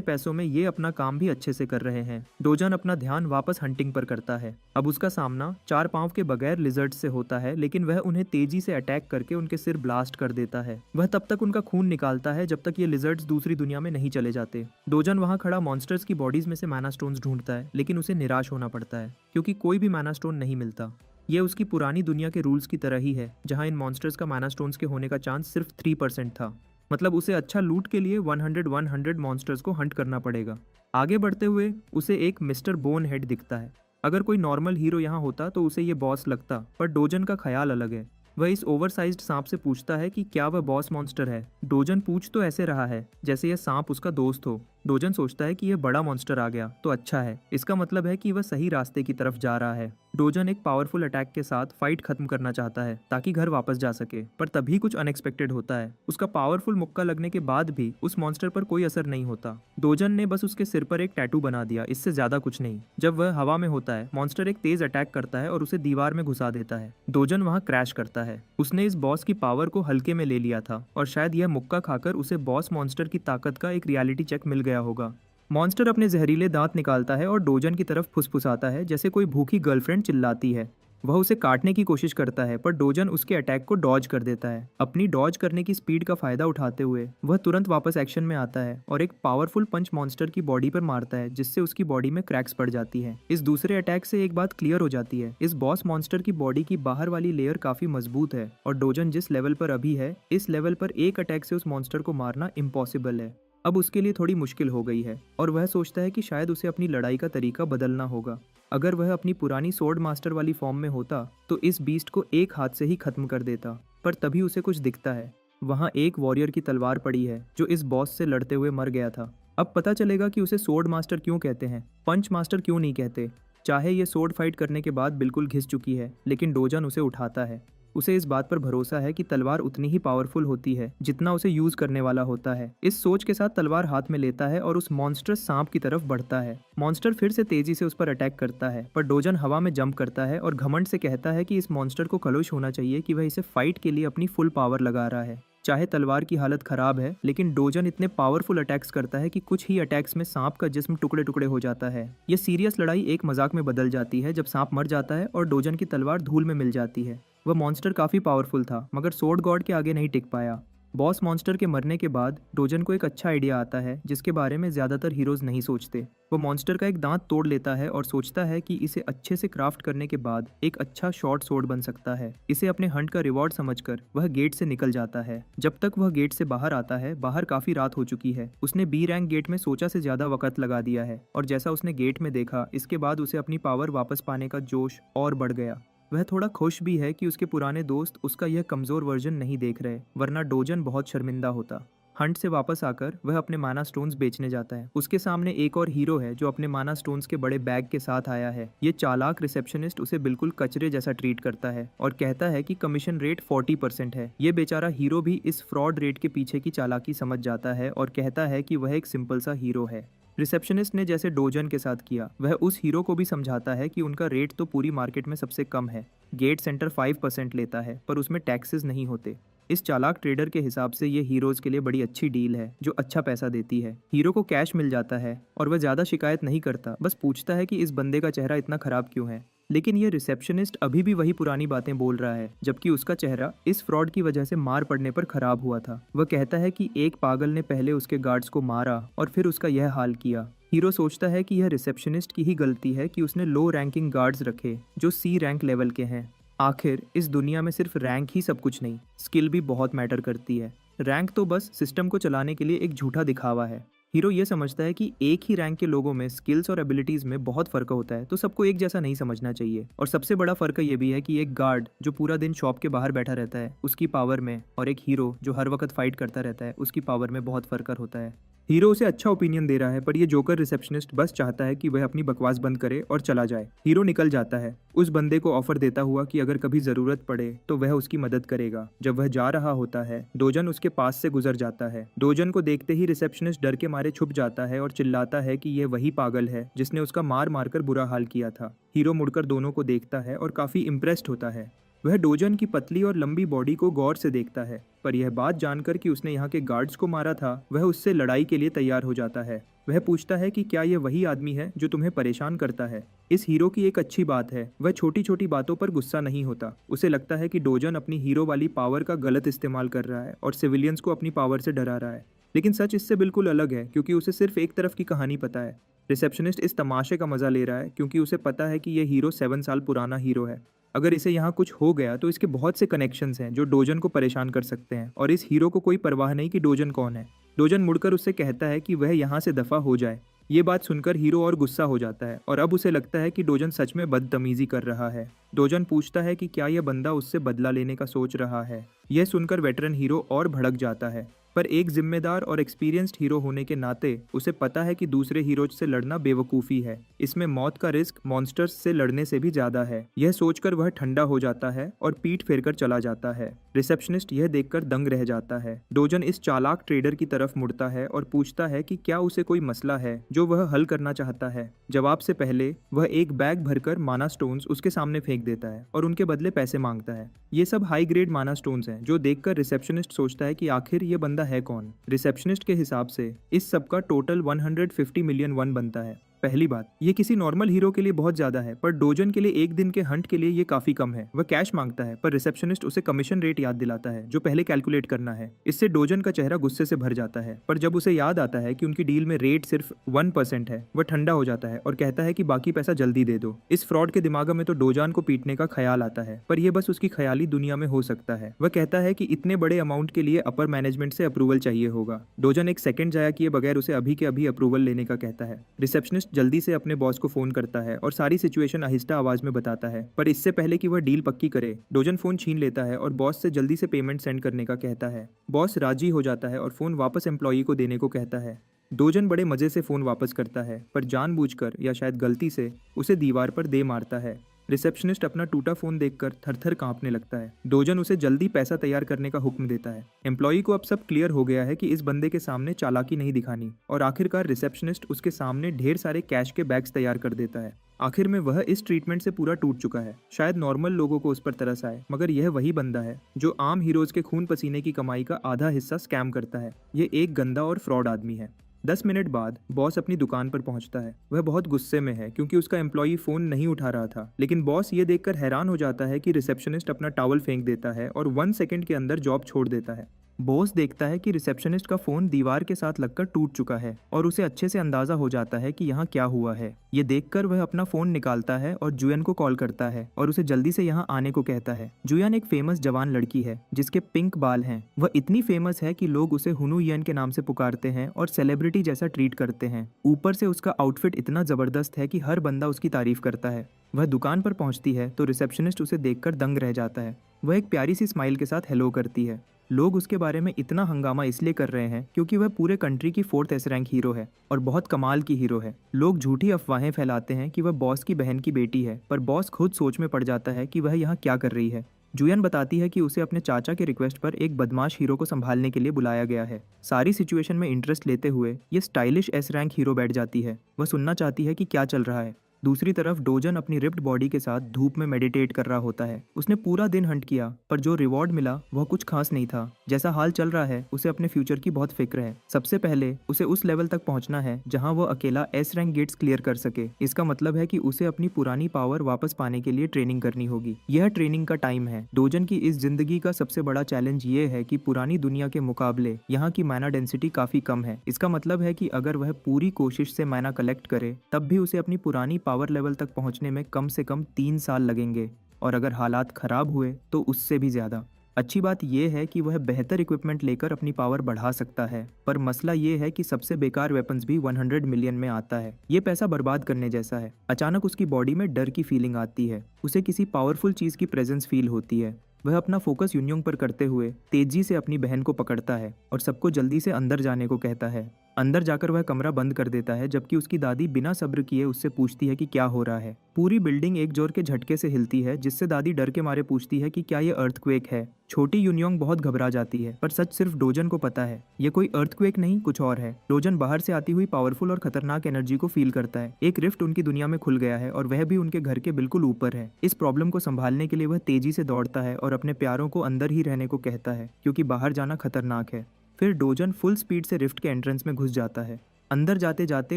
पैसों में ये अपना काम भी अच्छे से कर रहे हैं। डोजन अपना ध्यान वापस हंटिंग पर करता है। अब उसका सामना 4 पांव के बगैर लिजर्ड से होता है, लेकिन वह उन्हें तेजी से अटैक करके उनके सिर ब्लास्ट कर देता है। वह तब तक उनका खून निकालता है जब तक ये लिजर्ड्स दूसरी दुनिया में नहीं चले जाते। डोजन वहां खड़ा मॉन्स्टर्स की बॉडीज में से मैना स्टोन्स ढूंढता है, लेकिन उसे निराश होना पड़ता है क्योंकि कोई भी मैना स्टोन नहीं मिलता। ये उसकी पुरानी दुनिया के रूल्स की तरह ही है, जहां इन मॉन्स्टर्स का मैना स्टोन्स के होने का चांस सिर्फ 3% था। मतलब उसे अच्छा लूट के लिए 100 मॉन्स्टर्स को हंट करना पड़ेगा। आगे बढ़ते हुए उसे एक मिस्टर बोन हेड दिखता है। अगर कोई नॉर्मल हीरो यहाँ होता तो उसे ये बॉस लगता, पर डोजन का ख्याल अलग है। वह इस ओवरसाइज्ड सांप से पूछता है कि क्या वह बॉस मॉन्स्टर है। डोजन पूछ तो ऐसे रहा है जैसे यह सांप उसका दोस्त हो। डोजन सोचता है कि यह बड़ा मॉन्स्टर आ गया तो अच्छा है, इसका मतलब है कि वह सही रास्ते की तरफ जा रहा है। डोजन एक पावरफुल अटैक के साथ फाइट खत्म करना चाहता है ताकि घर वापस जा सके, पर तभी कुछ अनएक्सपेक्टेड होता है। उसका पावरफुल मुक्का लगने के बाद भी उस मॉन्स्टर पर कोई असर नहीं होता। डोजन ने बस उसके सिर पर एक टैटू बना दिया, इससे ज्यादा कुछ नहीं। जब वह हवा में होता है, मॉन्स्टर एक तेज अटैक करता है और उसे दीवार में घुसा देता है। डोजन वहां क्रैश करता है। उसने इस बॉस की पावर को हल्के में ले लिया था और शायद यह मुक्का खाकर उसे बॉस मॉन्स्टर की ताकत का एक रियलिटी चेक मिल गया होगा। मॉन्स्टर अपने जहरीले दांत निकालता है और डोजन की तरफ फुसफुसाता है जैसे कोई भूखी गर्लफ्रेंड चिल्लाती है। वह उसे काटने की कोशिश करता है, पर डोजन उसके अटैक को डॉज कर देता है। अपनी डॉज करने की स्पीड का फायदा उठाते हुए वह तुरंत वापस एक्शन में आता है और एक पावरफुल पंच मॉन्स्टर की बॉडी पर मारता है, जिससे उसकी बॉडी में क्रैक्स पड़ जाती है। इस दूसरे अटैक से एक बात क्लियर हो जाती है, इस बॉस मॉन्स्टर की बॉडी की बाहर वाली लेयर काफी मजबूत है और डोजन जिस लेवल पर अभी है, इस लेवल पर एक अटैक से उस मॉन्स्टर को मारना इम्पॉसिबल है। अब उसके लिए थोड़ी मुश्किल हो गई है और वह सोचता है कि शायद उसे अपनी लड़ाई का तरीका बदलना होगा। अगर वह अपनी पुरानी सोर्ड मास्टर वाली फॉर्म में होता तो इस बीस्ट को एक हाथ से ही खत्म कर देता, पर तभी उसे कुछ दिखता है। वहाँ एक वॉरियर की तलवार पड़ी है जो इस बॉस से लड़ते हुए मर गया था। अब पता चलेगा कि उसे सोर्ड मास्टर क्यों कहते हैं, पंच मास्टर क्यों नहीं कहते। चाहे ये सोर्ड फाइट करने के बाद बिल्कुल घिस चुकी है, लेकिन डोजन उसे उठाता है। उसे इस बात पर भरोसा है कि तलवार उतनी ही पावरफुल होती है जितना उसे यूज करने वाला होता है। इस सोच के साथ तलवार हाथ में लेता है और उस मॉन्स्टर सांप की तरफ बढ़ता है। मॉन्स्टर फिर से तेजी से उस पर अटैक करता है, पर डोजन हवा में जंप करता है और घमंड से कहता है कि इस मॉन्स्टर को खलोश होना चाहिए कि वह इसे फाइट के लिए अपनी फुल पावर लगा रहा है। चाहे तलवार की हालत खराब है, लेकिन डोजन इतने पावरफुल अटैक्स करता है कि कुछ ही अटैक्स में सांप का जिस्म टुकड़े टुकड़े हो जाता है। यह सीरियस लड़ाई एक मजाक में बदल जाती है जब सांप मर जाता है और डोजन की तलवार धूल में मिल जाती है। वह मॉन्स्टर काफी पावरफुल था, मगर सोर्ड गॉड के आगे नहीं टिक पाया। बॉस मॉन्स्टर के मरने के बाद डोजन को एक अच्छा आइडिया आता है जिसके बारे में ज्यादातर हीरोज नहीं सोचते। वो मॉन्स्टर का एक दांत तोड़ लेता है और सोचता है कि इसे अच्छे से क्राफ्ट करने के बाद एक अच्छा शॉर्ट सोर्ड बन सकता है। इसे अपने हंट का रिवॉर्ड समझकर वह गेट से निकल जाता है। जब तक वह गेट से बाहर आता है, बाहर काफी रात हो चुकी है। उसने बी रैंक गेट में सोचा से ज्यादा वक्त लगा दिया है और जैसा उसने गेट में देखा, इसके बाद उसे अपनी पावर वापस पाने का जोश और बढ़ गया। वह थोड़ा खुश भी है कि उसके पुराने दोस्त उसका यह कमजोर वर्जन नहीं देख रहे, वरना डोजन बहुत शर्मिंदा होता। हंट से वापस आकर वह अपने माना स्टोन्स बेचने जाता है। उसके सामने एक और हीरो है जो अपने माना स्टोन्स के बड़े बैग के साथ आया है। ये चालाक रिसेप्शनिस्ट उसे बिल्कुल कचरे जैसा ट्रीट करता है और कहता है कि कमीशन रेट 40% है। ये बेचारा हीरो भी इस फ्रॉड रेट के पीछे की चालाकी समझ जाता है और कहता है कि वह एक सिंपल सा हीरो है। रिसेप्शनिस्ट ने जैसे डोजन के साथ किया, वह उस हीरो को भी समझाता है कि उनका रेट तो पूरी मार्केट में सबसे कम है। गेट सेंटर 5% लेता है, पर उसमें टैक्सेस नहीं होते। इस चालाक ट्रेडर के हिसाब से ये हीरोज के लिए बड़ी अच्छी डील है जो अच्छा पैसा देती है। हीरो को कैश मिल जाता है और वह ज्यादा शिकायत नहीं करता, बस पूछता है कि इस बंदे का चेहरा इतना खराब क्यों है। लेकिन ये रिसेप्शनिस्ट अभी भी वही पुरानी बातें बोल रहा है, जबकि उसका चेहरा इस फ्रॉड की वजह से मार पड़ने पर खराब हुआ था। वह कहता है कि एक पागल ने पहले उसके गार्ड्स को मारा और फिर उसका यह हाल किया। हीरो सोचता है कि यह रिसेप्शनिस्ट की ही गलती है कि उसने लो रैंकिंग गार्ड्स रखे जो सी रैंक लेवल के हैं। आखिर इस दुनिया में सिर्फ रैंक ही सब कुछ नहीं, स्किल भी बहुत मैटर करती है। रैंक तो बस सिस्टम को चलाने के लिए एक झूठा दिखावा है। हीरो ये समझता है कि एक ही रैंक के लोगों में स्किल्स और एबिलिटीज में बहुत फर्क होता है, तो सबको एक जैसा नहीं समझना चाहिए। और सबसे बड़ा फर्क ये भी है कि एक गार्ड जो पूरा दिन शॉप के बाहर बैठा रहता है उसकी पावर में, और एक हीरो जो हर वक्त फाइट करता रहता है उसकी पावर में बहुत फर्क होता है। हीरो उसे अच्छा ओपिनियन दे रहा है, पर ये जोकर रिसेप्शनिस्ट बस चाहता है कि वह अपनी बकवास बंद करे और चला जाए। हीरो निकल जाता है, उस बंदे को ऑफर देता हुआ कि अगर कभी जरूरत पड़े तो वह उसकी मदद करेगा। जब वह जा रहा होता है, डोजन उसके पास से गुजर जाता है। डोजन को देखते ही रिसेप्शनिस्ट डर के मारे छुप जाता है और चिल्लाता है कि यह वही पागल है जिसने उसका मार मारकर बुरा हाल किया था। हीरो मुड़कर दोनों को देखता है और काफी इम्प्रेस्ड होता है। वह डोजन की पतली और लंबी बॉडी को गौर से देखता है, पर यह बात जानकर कि उसने यहाँ के गार्ड्स को मारा था, वह उससे लड़ाई के लिए तैयार हो जाता है। वह पूछता है कि क्या यह वही आदमी है जो तुम्हें परेशान करता है। इस हीरो की एक अच्छी बात है, वह छोटी छोटी बातों पर गुस्सा नहीं होता। उसे लगता है कि डोजन अपनी हीरो वाली पावर का गलत इस्तेमाल कर रहा है और सिविलियंस को अपनी पावर से डरा रहा है। लेकिन सच इससे बिल्कुल अलग है, क्योंकि उसे सिर्फ एक तरफ की कहानी पता है। रिसेप्शनिस्ट इस तमाशे का मजा ले रहा है क्योंकि उसे पता है कि यह हीरो 7 साल पुराना हीरो है। अगर इसे यहाँ कुछ हो गया तो इसके बहुत से कनेक्शंस हैं जो डोजन को परेशान कर सकते हैं, और इस हीरो को कोई परवाह नहीं कि डोजन कौन है। डोजन मुड़कर उससे कहता है कि वह यहाँ से दफा हो जाए। ये बात सुनकर हीरो और गुस्सा हो जाता है और अब उसे लगता है कि डोजन सच में बदतमीजी कर रहा है। डोजन पूछता है कि क्या यह बंदा उससे बदला लेने का सोच रहा है। यह सुनकर वेटरन हीरो और भड़क जाता है, पर एक जिम्मेदार और एक्सपीरियंस्ड हीरो होने के नाते उसे पता है कि दूसरे हीरो से लड़ना बेवकूफ़ी है। इसमें मौत का रिस्क मॉन्स्टर्स से लड़ने से भी ज़्यादा है। यह सोचकर वह ठंडा हो जाता है और पीठ फेरकर चला जाता है। रिसेप्शनिस्ट यह देखकर दंग रह जाता है। डोजन इस चालाक ट्रेडर की तरफ मुड़ता है और पूछता है कि क्या उसे कोई मसला है जो वह हल करना चाहता है। जवाब से पहले वह एक बैग भरकर माना स्टोन्स उसके सामने फेंक देता है और उनके बदले पैसे मांगता है। ये सब हाई ग्रेड माना स्टोन्स हैं, जो देखकर रिसेप्शनिस्ट सोचता है कि आखिर ये बंदा है कौन। रिसेप्शनिस्ट के हिसाब से इस सब का टोटल 150 मिलियन वन बनता है। पहली बात, ये किसी नॉर्मल हीरो के लिए बहुत ज्यादा है, पर डोजन के लिए एक दिन के हंट के लिए ये काफी कम है। वह कैश मांगता है, पर रिसेप्शनिस्ट उसे कमीशन रेट याद दिलाता है जो पहले कैलकुलेट करना है। इससे डोजन का चेहरा गुस्से से भर जाता है, पर जब उसे याद आता है कि उनकी डील में रेट सिर्फ 1% है, वह ठंडा हो जाता है और कहता है कि बाकी पैसा जल्दी दे दो। इस फ्रॉड के दिमाग में तो डोजन को पीटने का ख्याल आता है, पर यह बस उसकी ख्याली दुनिया में हो सकता है। वह कहता है कि इतने बड़े अमाउंट के लिए अपर मैनेजमेंट से अप्रूवल चाहिए होगा। डोजन एक सेकंड जाया किए बगैर उसे अभी के अभी अप्रूवल लेने का कहता है। रिसेप्शनिस्ट जल्दी से अपने बॉस को फोन करता है और सारी सिचुएशन आहिस्ता आवाज में बताता है, पर इससे पहले कि वह डील पक्की करे, डोजन फोन छीन लेता है और बॉस से जल्दी से पेमेंट सेंड करने का कहता है। बॉस राजी हो जाता है और फोन वापस एम्प्लॉई को देने को कहता है। डोजन बड़े मजे से फोन वापस करता है, पर जानबूझकर या शायद गलती से उसे दीवार पर दे मारता है। रिसेप्शनिस्ट अपना टूटा फोन देखकर थर-थर कांपने लगता है। डोजन उसे जल्दी पैसा तैयार करने का हुक्म देता है। एम्प्लॉई को अब सब क्लियर हो गया है कि इस बंदे के सामने चालाकी नहीं दिखानी, और आखिरकार रिसेप्शनिस्ट उसके सामने ढेर सारे कैश के बैग्स तैयार कर देता है। आखिर में वह इस ट्रीटमेंट से पूरा टूट चुका है। शायद नॉर्मल लोगों को उस पर तरस आए, मगर यह वही बंदा है जो आम हीरोज के खून पसीने की कमाई का आधा हिस्सा स्कैम करता है। ये एक गंदा और फ्रॉड आदमी है। 10 मिनट बाद बॉस अपनी दुकान पर पहुंचता है। वह बहुत गुस्से में है क्योंकि उसका एम्प्लॉई फोन नहीं उठा रहा था, लेकिन बॉस ये देखकर हैरान हो जाता है कि रिसेप्शनिस्ट अपना टॉवल फेंक देता है और 1 सेकंड के अंदर जॉब छोड़ देता है। बॉस देखता है कि रिसेप्शनिस्ट का फोन दीवार के साथ लगकर टूट चुका है और उसे अच्छे से अंदाजा हो जाता है कि यहाँ क्या हुआ है। ये देखकर वह अपना फोन निकालता है और जुयन को कॉल करता है और उसे जल्दी से यहाँ आने को कहता है। जुयन एक फेमस जवान लड़की है जिसके पिंक बाल हैं। वह इतनी फेमस है कि लोग उसे हुनु यन के नाम से पुकारते हैं और सेलिब्रिटी जैसा ट्रीट करते हैं। ऊपर से उसका आउटफिट इतना जबरदस्त है कि हर बंदा उसकी तारीफ करता है। वह दुकान पर पहुंचती है तो रिसेप्शनिस्ट उसे देखकर दंग रह जाता है। वह एक प्यारी सी स्माइल के साथ हेलो करती है। लोग उसके बारे में इतना हंगामा इसलिए कर रहे हैं क्योंकि वह पूरे कंट्री की 4th एस रैंक हीरो है और बहुत कमाल की हीरो है। लोग झूठी अफवाहें फैलाते हैं कि वह बॉस की बहन की बेटी है, पर बॉस खुद सोच में पड़ जाता है कि वह यहाँ क्या कर रही है। जुयन बताती है कि उसे अपने चाचा के रिक्वेस्ट पर एक बदमाश हीरो को संभालने के लिए बुलाया गया है। सारी सिचुएशन में इंटरेस्ट लेते हुए ये स्टाइलिश एस रैंक हीरो बैठ जाती है। वह सुनना चाहती है कि क्या चल रहा है। दूसरी तरफ डोजन अपनी रिप्ड बॉडी के साथ धूप में मेडिटेट कर रहा होता है। उसने पूरा दिन हंट किया, पर जो रिवॉर्ड मिला वह कुछ खास नहीं था। जैसा हाल चल रहा है, उसे अपने फ्यूचर की बहुत फिक्र है। सबसे पहले उसे उस लेवल तक पहुंचना है जहां वह अकेला एस रैंक गेट्स क्लियर कर सके। इसका मतलब है कि उसे अपनी पुरानी पावर वापस पाने के लिए ट्रेनिंग करनी होगी। यह ट्रेनिंग का टाइम है। डोजन की इस जिंदगी का सबसे बड़ा चैलेंज ये है कि पुरानी दुनिया के मुकाबले यहाँ की मैना डेंसिटी काफी कम है। इसका मतलब है कि अगर वह पूरी कोशिश से मैना कलेक्ट करे, तब भी उसे अपनी पुरानी पावर लेवल तक पहुंचने में कम से कम 3 साल लगेंगे, और अगर हालात खराब हुए तो उससे भी ज्यादा। अच्छी बात यह है कि वह बेहतर इक्विपमेंट लेकर अपनी पावर बढ़ा सकता है, पर मसला ये है कि सबसे बेकार वेपन्स भी 100 मिलियन में आता है। ये पैसा बर्बाद करने जैसा है। अचानक उसकी बॉडी में डर की फीलिंग आती है। उसे किसी पावरफुल चीज की प्रेजेंस फील होती है। वह अपना फोकस यून्योंग पर करते हुए तेजी से अपनी बहन को पकड़ता है और सबको जल्दी से अंदर जाने को कहता है। अंदर जाकर वह कमरा बंद कर देता है, जबकि उसकी दादी बिना सब्र किए उससे पूछती है कि क्या हो रहा है। पूरी बिल्डिंग एक जोर के झटके से हिलती है, जिससे दादी डर के मारे पूछती है कि क्या ये अर्थक्वेक है। छोटी यून्योंग बहुत घबरा जाती है, पर सच सिर्फ डोजन को पता है। ये कोई अर्थक्वेक नहीं, कुछ और है। डोजन बाहर से आती हुई पावरफुल और खतरनाक एनर्जी को फील करता है। एक रिफ्ट उनकी दुनिया में खुल गया है और वह भी उनके घर के बिल्कुल ऊपर है। इस प्रॉब्लम को संभालने के लिए वह तेजी से दौड़ता है और अपने प्यारों को अंदर ही रहने को कहता है, क्योंकि बाहर जाना खतरनाक है। फिर डोजन फुल स्पीड से रिफ्ट के एंट्रेंस में घुस जाता है। अंदर जाते जाते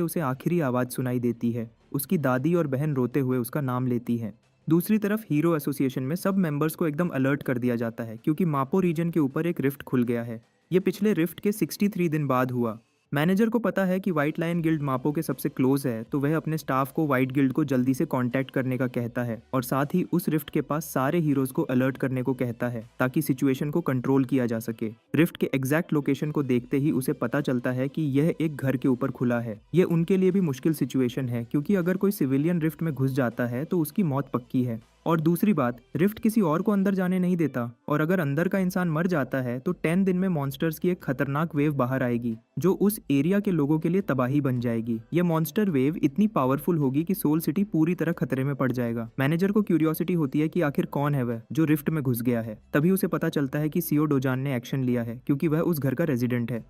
उसे आखिरी आवाज़ सुनाई देती है। उसकी दादी और बहन रोते हुए उसका नाम लेती हैं। दूसरी तरफ हीरो एसोसिएशन में सब मेंबर्स को एकदम अलर्ट कर दिया जाता है, क्योंकि मापो रीजन के ऊपर एक रिफ्ट खुल गया है। ये पिछले रिफ्ट के 63 दिन बाद हुआ। मैनेजर को पता है कि व्हाइट लायन गिल्ड मापो के सबसे क्लोज है, तो वह अपने स्टाफ को व्हाइट गिल्ड को जल्दी से कांटेक्ट करने का कहता है और साथ ही उस रिफ्ट के पास सारे हीरोज को अलर्ट करने को कहता है, ताकि सिचुएशन को कंट्रोल किया जा सके। रिफ्ट के एग्जैक्ट लोकेशन को देखते ही उसे पता चलता है कि यह एक घर के ऊपर खुला है। यह उनके लिए भी मुश्किल सिचुएशन है, क्योंकि अगर कोई सिविलियन रिफ्ट में घुस जाता है तो उसकी मौत पक्की है। और दूसरी बात, रिफ्ट किसी और को अंदर जाने नहीं देता, और अगर अंदर का इंसान मर जाता है तो 10 दिन में मॉन्स्टर्स की एक खतरनाक वेव बाहर आएगी, जो उस एरिया के लोगों के लिए तबाही बन जाएगी। ये मॉन्स्टर वेव इतनी पावरफुल होगी कि सोल सिटी पूरी तरह खतरे में पड़ जाएगा। मैनेजर को क्यूरियोसिटी होती है कि आखिर कौन है वह जो रिफ्ट में घुस गया है। तभी उसे पता चलता है कि सीओ डोजान ने एक्शन लिया है, क्योंकि वह उस घर का रेजिडेंट है।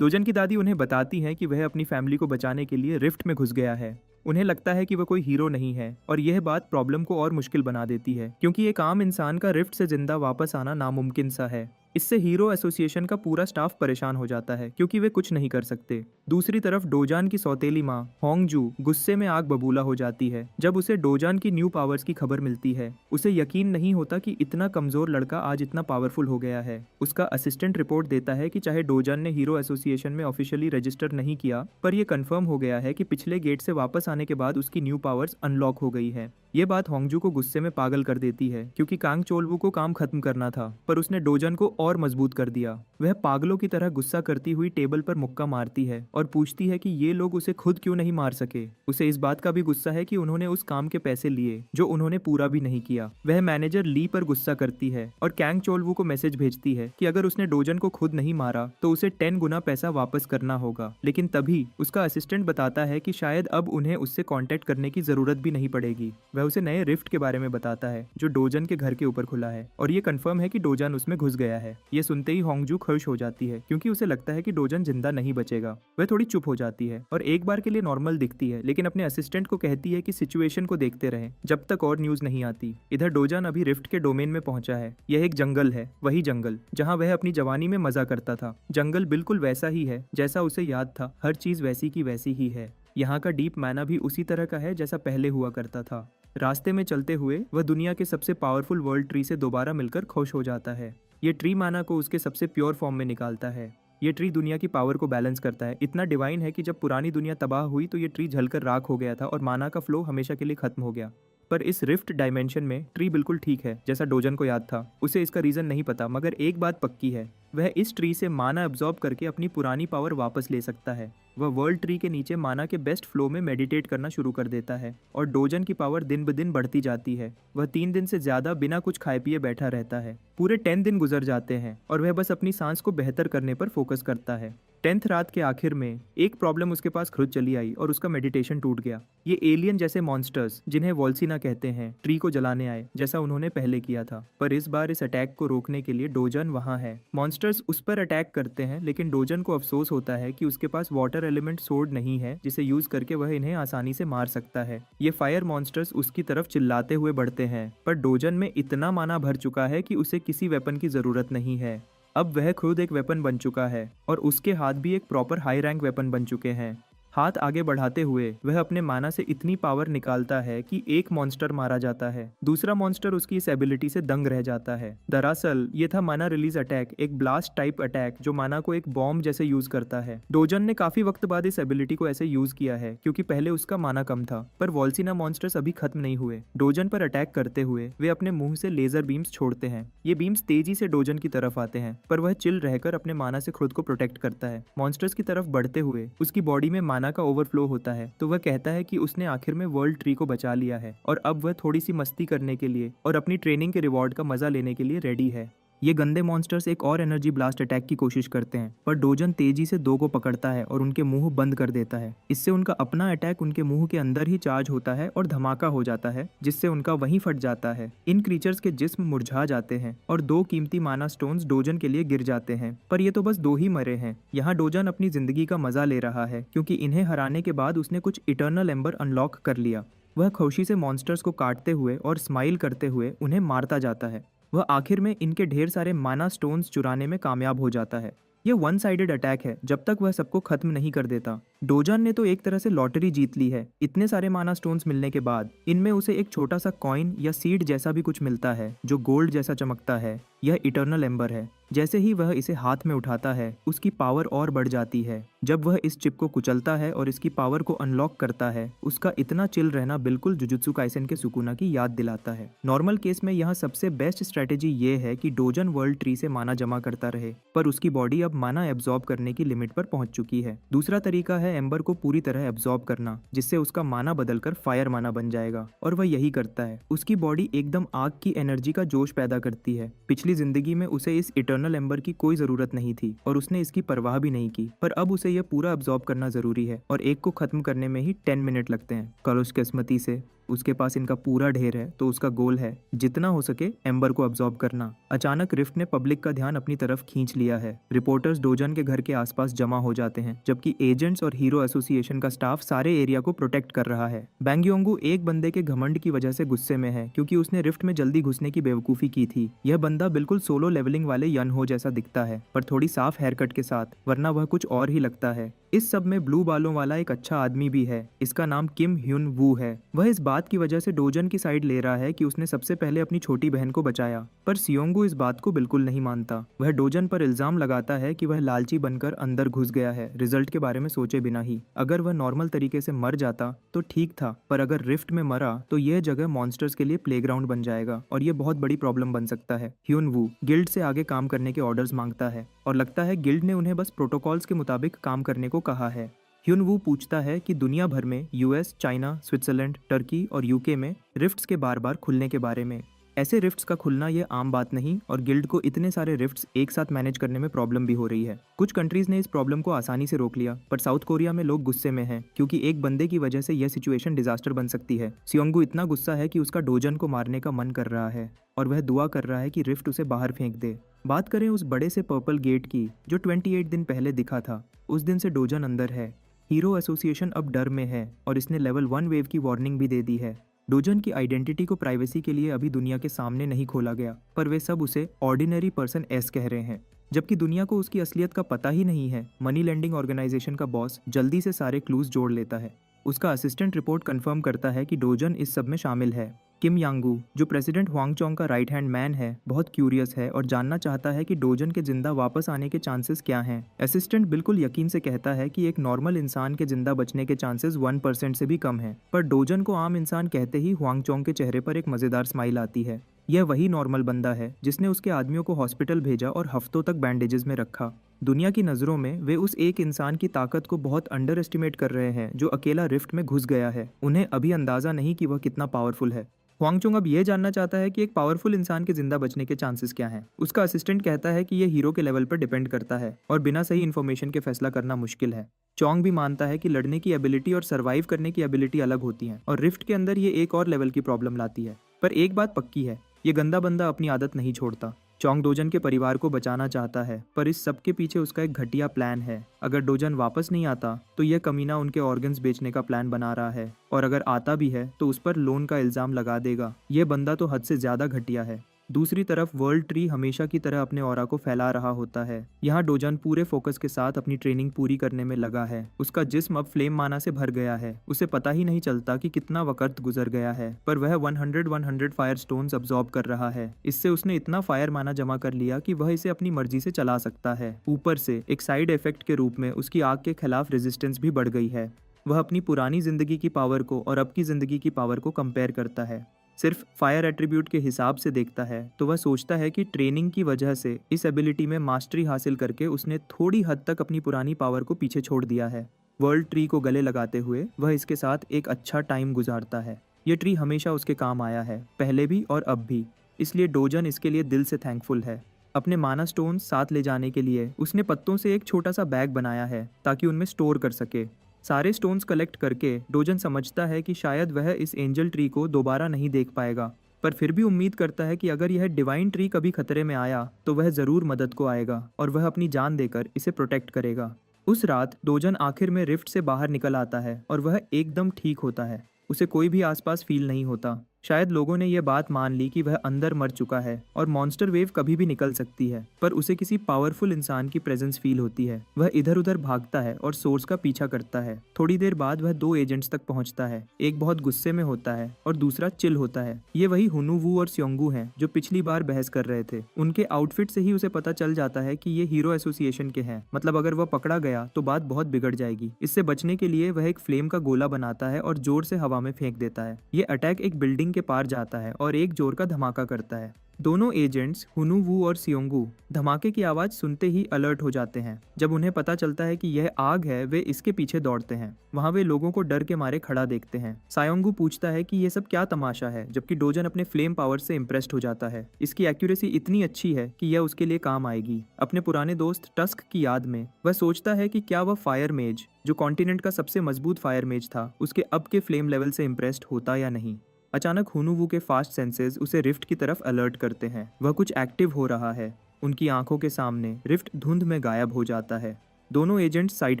डोजन की दादी उन्हें बताती है कि वह अपनी फैमिली को बचाने के लिए रिफ्ट में घुस गया है। उन्हें लगता है कि वह कोई हीरो नहीं है, और यह बात प्रॉब्लम को और मुश्किल बना देती है, क्योंकि एक आम इंसान का रिफ्ट से जिंदा वापस आना नामुमकिन सा है। इससे हीरो एसोसिएशन का पूरा स्टाफ परेशान हो जाता है, क्योंकि वे कुछ नहीं कर सकते। दूसरी तरफ डोजान की सौतेली माँ होंगजू गुस्से में आग बबूला हो जाती है जब उसे डोजान की न्यू पावर्स की खबर मिलती है। उसे यकीन नहीं होता कि इतना कमजोर लड़का आज इतना पावरफुल हो गया है। उसका असिस्टेंट रिपोर्ट देता है कि चाहे डोजान ने हीरो एसोसिएशन में ऑफिशियली रजिस्टर नहीं किया, पर यह कंफर्म हो गया है कि पिछले गेट से वापस आने के बाद उसकी न्यू पावर्स अनलॉक हो गई है। ये बात होंगजू को गुस्से में पागल कर देती है, क्योंकि कांग चोलवू को काम खत्म करना था, पर उसने डोजन को और मजबूत कर दिया। वह पागलों की तरह गुस्सा करती हुई टेबल पर मुक्का मारती है और पूछती है कि ये लोग उसे खुद क्यों नहीं मार सके। उसे इस बात का भी गुस्सा है कि उन्होंने उस काम के पैसे लिए जो उन्होंने पूरा भी नहीं किया। वह मैनेजर ली पर गुस्सा करती है और कैंग चोलवू को मैसेज भेजती है कि अगर उसने डोजन को खुद नहीं मारा तो उसे 10 गुना पैसा वापस करना होगा। लेकिन तभी उसका असिस्टेंट बताता है कि शायद अब उन्हें उससे कांटेक्ट करने की जरूरत भी नहीं पड़ेगी। वह उसे नए रिफ्ट के बारे में बताता है जो डोजन के घर के ऊपर खुला है, और ये कंफर्म है कि डोजन उसमें घुस गया है। ये सुनते ही होंगजू खुश हो जाती है, क्योंकि उसे लगता है कि डोजन जिंदा नहीं बचेगा। वह थोड़ी चुप हो जाती है और एक बार के लिए नॉर्मल दिखती है, लेकिन अपने असिस्टेंट को कहती है कि सिचुएशन को देखते रहें जब तक और न्यूज नहीं आती। इधर डोजन अभी रिफ्ट के डोमेन में पहुंचा है। यह एक जंगल है, वही जंगल जहां वह अपनी जवानी में मजा करता था। जंगल बिल्कुल वैसा ही है जैसा उसे याद था, हर चीज वैसी की वैसी ही है। यहाँ का डीप मैना भी उसी तरह का है जैसा पहले हुआ करता था। रास्ते में चलते हुए वह दुनिया के सबसे पावरफुल वर्ल्ड ट्री से दोबारा मिलकर खुश हो जाता है। ये ट्री माना को उसके सबसे प्योर फॉर्म में निकालता है। ये ट्री दुनिया की पावर को बैलेंस करता है। इतना डिवाइन है कि जब पुरानी दुनिया तबाह हुई तो ये ट्री जलकर राख हो गया था और माना का फ्लो हमेशा के लिए खत्म हो गया। पर इस रिफ्ट डायमेंशन में ट्री बिल्कुल ठीक है जैसा डोजन को याद था। उसे इसका रीजन नहीं पता, मगर एक बात पक्की है, वह इस ट्री से माना अब्सॉर्ब करके अपनी पुरानी पावर वापस ले सकता है। वह वर्ल्ड ट्री के नीचे माना के बेस्ट फ्लो में मेडिटेट करना शुरू कर देता है और डोजन की पावर दिन ब दिन बढ़ती जाती है। वह 3 दिन से ज्यादा बिना कुछ खाए पिए बैठा रहता है। पूरे 10 दिन गुजर जाते हैं और वह बस अपनी सांस को बेहतर करने पर फोकस करता है। 10th रात के आखिर में एक प्रॉब्लम उसके पास खुद चली आई और उसका मेडिटेशन टूट गया। ये एलियन जैसे मॉन्स्टर्स, जिन्हें वॉल्सिना कहते हैं, ट्री को जलाने आए जैसा उन्होंने पहले किया था। पर इस बार इस अटैक को रोकने के लिए डोजन वहां है। मॉन्स्टर्स उस पर अटैक करते हैं, लेकिन डोजन को अफसोस होता है कि उसके पास वाटर एलिमेंट सोर्ड नहीं है जिसे यूज करके वह इन्हें आसानी से मार सकता है। ये फायर मॉन्स्टर्स उसकी तरफ चिल्लाते हुए बढ़ते हैं, पर डोजन में इतना माना भर चुका है कि उसे किसी वेपन की जरूरत नहीं है। अब वह खुद एक वेपन बन चुका है और उसके हाथ भी एक प्रॉपर हाई रैंक वेपन बन चुके हैं। हाथ आगे बढ़ाते हुए वह अपने माना से इतनी पावर निकालता है कि एक मॉन्स्टर मारा जाता है। दूसरा मॉन्स्टर उसकी इस एबिलिटी से दंग रह जाता है। दरअसल ये था माना रिलीज अटैक, एक ब्लास्ट टाइप अटैक जो माना को एक बॉम्ब जैसे यूज करता है। डोजन ने काफी वक्त बाद इस एबिलिटी को ऐसे यूज किया है क्योंकि पहले उसका माना कम था। पर वॉल्सिना मॉन्स्टर्स अभी खत्म नहीं हुए। डोजन पर अटैक करते हुए वे अपने मुंह से लेजर बीम्स छोड़ते हैं। ये बीम्स तेजी से डोजन की तरफ आते हैं, पर वह चिल रहकर अपने माना से खुद को प्रोटेक्ट करता है। मॉन्स्टर्स की तरफ बढ़ते हुए उसकी बॉडी में माना का ओवरफ्लो होता है, तो वह कहता है कि उसने आखिर में वर्ल्ड ट्री को बचा लिया है और अब वह थोड़ी सी मस्ती करने के लिए और अपनी ट्रेनिंग के रिवॉर्ड का मजा लेने के लिए रेडी है। ये गंदे मॉन्स्टर्स एक और एनर्जी ब्लास्ट अटैक की कोशिश करते हैं, पर डोजन तेजी से दो को पकड़ता है और उनके मुंह बंद कर देता है। इससे उनका अपना अटैक उनके मुंह के अंदर ही चार्ज होता है और धमाका हो जाता है, जिससे उनका वहीं फट जाता है। इन क्रीचर्स के जिस्म मुरझा जाते हैं और दो कीमती माना स्टोन्स डोजन के लिए गिर जाते हैं। पर ये तो बस दो ही मरे हैं। यहाँ डोजन अपनी जिंदगी का मजा ले रहा है क्योंकि इन्हें हराने के बाद उसने कुछ इटर्नल एम्बर अनलॉक कर लिया। वह खुशी से मॉन्स्टर्स को काटते हुए और स्माइल करते हुए उन्हें मारता जाता है। वह आखिर में इनके ढेर सारे माना स्टोन्स चुराने में कामयाब हो जाता है। यह वन साइडेड अटैक है जब तक वह सबको खत्म नहीं कर देता। डोजन ने तो एक तरह से लॉटरी जीत ली है। इतने सारे माना स्टोन्स मिलने के बाद इनमें उसे एक छोटा सा कॉइन या सीड जैसा भी कुछ मिलता है जो गोल्ड जैसा चमकता है। यह इटर्नल एम्बर है। जैसे ही वह इसे हाथ में उठाता है उसकी पावर और बढ़ जाती है। जब वह इस चिप को कुचलता है और इसकी पावर को अनलॉक करता है, उसका इतना चिल रहना बिल्कुल जुजुत्सु काइसेन के सुकुना की याद दिलाता है। नॉर्मल केस में यहाँ सबसे बेस्ट स्ट्रेटेजी ये है कि डोजन वर्ल्ड ट्री से माना जमा करता रहे, पर उसकी बॉडी अब माना एब्जॉर्ब करने की लिमिट पर पहुंच चुकी है। दूसरा तरीका है एम्बर को पूरी तरह एब्जॉर्ब करना, जिससे उसका माना बदलकर फायर माना बन जाएगा, और वह यही करता है। उसकी बॉडी एकदम आग की एनर्जी का जोश पैदा करती है। पिछली जिंदगी में उसे इस इटर्नल एम्बर की कोई जरूरत नहीं थी और उसने इसकी परवाह भी नहीं की, पर अब उसे यह पूरा एब्जॉर्ब करना जरूरी है और एक को खत्म करने में ही 10 मिनट लगते हैं। कलुष किस्मती से उसके पास इनका पूरा ढेर है, तो उसका गोल है जितना हो सके एम्बर को अब्सॉर्ब करना। अचानक रिफ्ट ने पब्लिक का ध्यान अपनी तरफ खींच लिया है। रिपोर्टर्स डोजन के घर के आसपास जमा हो जाते हैं, जबकि एजेंट्स और हीरो एसोसिएशन का स्टाफ सारे एरिया को प्रोटेक्ट कर रहा है। बैंगयोंगू एक बंदे के घमंड की वजह से गुस्से में है क्योंकि उसने रिफ्ट में जल्दी घुसने की बेवकूफी की थी। यह बंदा बिल्कुल सोलो लेवलिंग वाले यन हो जैसा दिखता है, पर थोड़ी साफ हेयर कट के साथ, वरना वह कुछ और ही लगता है। इस सब में ब्लू बालों वाला एक अच्छा आदमी भी है। इसका नाम किम ह्यून वू है। वह इस बात की वजह से डोजन की साइड ले रहा है कि उसने सबसे पहले अपनी छोटी बहन को बचाया, पर सियोंगू इस बात को बिल्कुल नहीं मानता। वह डोजन पर इल्जाम लगाता है कि वह लालची बनकर अंदर घुस गया है, रिजल्ट के बारे में सोचे बिना ही। अगर वह नॉर्मल तरीके से मर जाता तो ठीक था, पर अगर रिफ्ट में मरा तो यह जगह मॉन्स्टर्स के लिए प्लेग्राउंड बन जाएगा और यह बहुत बड़ी प्रॉब्लम बन सकता है। ह्यून वू गिल्ड से आगे काम करने के ऑर्डर्स मांगता है और लगता है गिल्ड ने उन्हें बस प्रोटोकॉल्स के मुताबिक काम करने को कहा है। ह्यून वू पूछता है कि दुनिया भर में यूएस, चाइना, स्विट्जरलैंड, टर्की और यूके में रिफ्ट्स के बार बार खुलने के बारे में। ऐसे रिफ्ट्स का खुलना ये आम बात नहीं और गिल्ड को इतने सारे रिफ्ट्स एक साथ मैनेज करने में प्रॉब्लम भी हो रही है। कुछ कंट्रीज ने इस प्रॉब्लम को आसानी से रोक लिया, पर साउथ कोरिया में लोग गुस्से में हैं क्योंकि एक बंदे की वजह से यह सिचुएशन डिजास्टर बन सकती है। सियोंगू इतना गुस्सा है कि उसका डोजन को मारने का मन कर रहा है और वह दुआ कर रहा है कि रिफ्ट उसे बाहर फेंक दे। बात करें उस बड़े से पर्पल गेट की जो 28 दिन पहले दिखा था, उस दिन से डोजन अंदर है। हीरो एसोसिएशन अब डर में है और इसने लेवल 1 वेव की वार्निंग भी दे दी है। डोजन की आइडेंटिटी को प्राइवेसी के लिए अभी दुनिया के सामने नहीं खोला गया, पर वे सब उसे ऑर्डिनरी पर्सन एस कह रहे हैं, जबकि दुनिया को उसकी असलियत का पता ही नहीं है। मनी लेंडिंग ऑर्गेनाइजेशन का बॉस जल्दी से सारे क्लूज जोड़ लेता है। उसका असिस्टेंट रिपोर्ट कंफर्म करता है कि डोजन इस सब में शामिल है। किम यांगू, जो प्रेसिडेंट हुआंगचोंग का राइट हैंड मैन है, बहुत क्यूरियस है और जानना चाहता है कि डोजन के जिंदा वापस आने के चांसेस क्या हैं। असिस्टेंट बिल्कुल यकीन से कहता है कि एक नॉर्मल इंसान के जिंदा बचने के चांसेस 1% से भी कम हैं, पर डोजन को आम इंसान कहते ही हुआंगचोंग के चेहरे पर एक मजेदार स्माइल आती है। यह वही नॉर्मल बंदा है जिसने उसके आदमियों को हॉस्पिटल भेजा और हफ्तों तक बैंडेजेस में रखा। दुनिया की नज़रों में वे उस एक इंसान की ताकत को बहुत अंडर एस्टिमेट कर रहे हैं जो अकेला रिफ्ट में घुस गया है। उन्हें अभी अंदाजा नहीं कि वह कितना पावरफुल है। हुआंगचोंग अब ये जानना चाहता है कि एक पावरफुल इंसान के जिंदा बचने के चांसेस क्या हैं। उसका असिस्टेंट कहता है कि ये हीरो के लेवल पर डिपेंड करता है और बिना सही इन्फॉर्मेशन के फैसला करना मुश्किल है। चोंग भी मानता है कि लड़ने की एबिलिटी और सर्वाइव करने की एबिलिटी अलग होती हैं और रिफ्ट के अंदर ये एक और लेवल की प्रॉब्लम लाती है। पर एक बात पक्की है, ये गंदा बंदा अपनी आदत नहीं छोड़ता। चोंग डोजन के परिवार को बचाना चाहता है, पर इस सब के पीछे उसका एक घटिया प्लान है। अगर डोजन वापस नहीं आता तो यह कमीना उनके ऑर्गन्स बेचने का प्लान बना रहा है, और अगर आता भी है तो उस पर लोन का इल्जाम लगा देगा। यह बंदा तो हद से ज्यादा घटिया है। दूसरी तरफ वर्ल्ड ट्री हमेशा की तरह अपने ऑरा को फैला रहा होता है। यहाँ डोजन पूरे फोकस के साथ अपनी ट्रेनिंग पूरी करने में लगा है। उसका जिस्म अब फ्लेम माना से भर गया है। उसे पता ही नहीं चलता कि कितना वक्त गुजर गया है, पर वह 100 फायर स्टोन्स अब्सॉर्ब कर रहा है। इससे उसने इतना फायर माना जमा कर लिया कि वह इसे अपनी मर्जी से चला सकता है। ऊपर से एक साइड इफेक्ट के रूप में उसकी आग के खिलाफ रेजिस्टेंस भी बढ़ गई है। वह अपनी पुरानी जिंदगी की पावर को और अब की जिंदगी की पावर को कंपेयर करता है। सिर्फ फायर एट्रीब्यूट के हिसाब से देखता है तो वह सोचता है कि ट्रेनिंग की वजह से इस एबिलिटी में मास्टरी हासिल करके उसने थोड़ी हद तक अपनी पुरानी पावर को पीछे छोड़ दिया है। वर्ल्ड ट्री को गले लगाते हुए वह इसके साथ एक अच्छा टाइम गुजारता है। ये ट्री हमेशा उसके काम आया है, पहले भी और अब भी, इसलिए डोजन इसके लिए दिल से थैंकफुल है। अपने माना स्टोन साथ ले जाने के लिए उसने पत्तों से एक छोटा सा बैग बनाया है ताकि उनमें स्टोर कर सके। सारे स्टोन्स कलेक्ट करके डोजन समझता है कि शायद वह इस एंजल ट्री को दोबारा नहीं देख पाएगा, पर फिर भी उम्मीद करता है कि अगर यह डिवाइन ट्री कभी खतरे में आया तो वह जरूर मदद को आएगा और वह अपनी जान देकर इसे प्रोटेक्ट करेगा। उस रात डोजन आखिर में रिफ्ट से बाहर निकल आता है और वह एकदम ठीक होता है। उसे कोई भी आसपास फील नहीं होता। शायद लोगों ने यह बात मान ली कि वह अंदर मर चुका है और मॉन्स्टर वेव कभी भी निकल सकती है, पर उसे किसी पावरफुल इंसान की प्रेजेंस फील होती है। वह इधर उधर भागता है और सोर्स का पीछा करता है। थोड़ी देर बाद वह दो एजेंट्स तक पहुंचता है। एक बहुत गुस्से में होता है और दूसरा चिल होता है। ये वही हुनु वू और स्योंगू हैं जो पिछली बार बहस कर रहे थे। उनके आउटफिट से ही उसे पता चल जाता है कि ये हीरो एसोसिएशन के हैं। मतलब अगर वह पकड़ा गया तो बात बहुत बिगड़ जाएगी। इससे बचने के लिए वह एक फ्लेम का गोला बनाता है और जोर से हवा में फेंक देता है। ये अटैक एक बिल्डिंग के पार जाता है और एक जोर का धमाका करता है। दोनों एजेंट्स हुनु वू और सियोंगू धमाके की आवाज सुनते ही अलर्ट हो जाते हैं। जब उन्हें पता चलता है कि यह आग है, वे इसके पीछे दौड़ते हैं। वहां वे लोगों को डर के मारे खड़ा देखते हैं। सायोंगू पूछता है कि यह सब क्या तमाशा है, जबकि डोजन अपने फ्लेम पावर से इम्प्रेस्ड हो जाता है। इसकी एक्यूरेसी इतनी अच्छी है कि यह उसके लिए काम आएगी। अपने पुराने दोस्त टस्क की याद में वह सोचता है कि क्या वह फायर मेज, जो कॉन्टिनेंट का सबसे मजबूत फायर मेज था, उसके अब के फ्लेम लेवल से इम्प्रेस्ड होता या नहीं। अचानक हुनुवू के फास्ट सेंसेस उसे रिफ्ट की तरफ अलर्ट करते हैं। वह कुछ एक्टिव हो रहा है। उनकी आंखों के सामने रिफ्ट धुंध में गायब हो जाता है। दोनों एजेंट साइट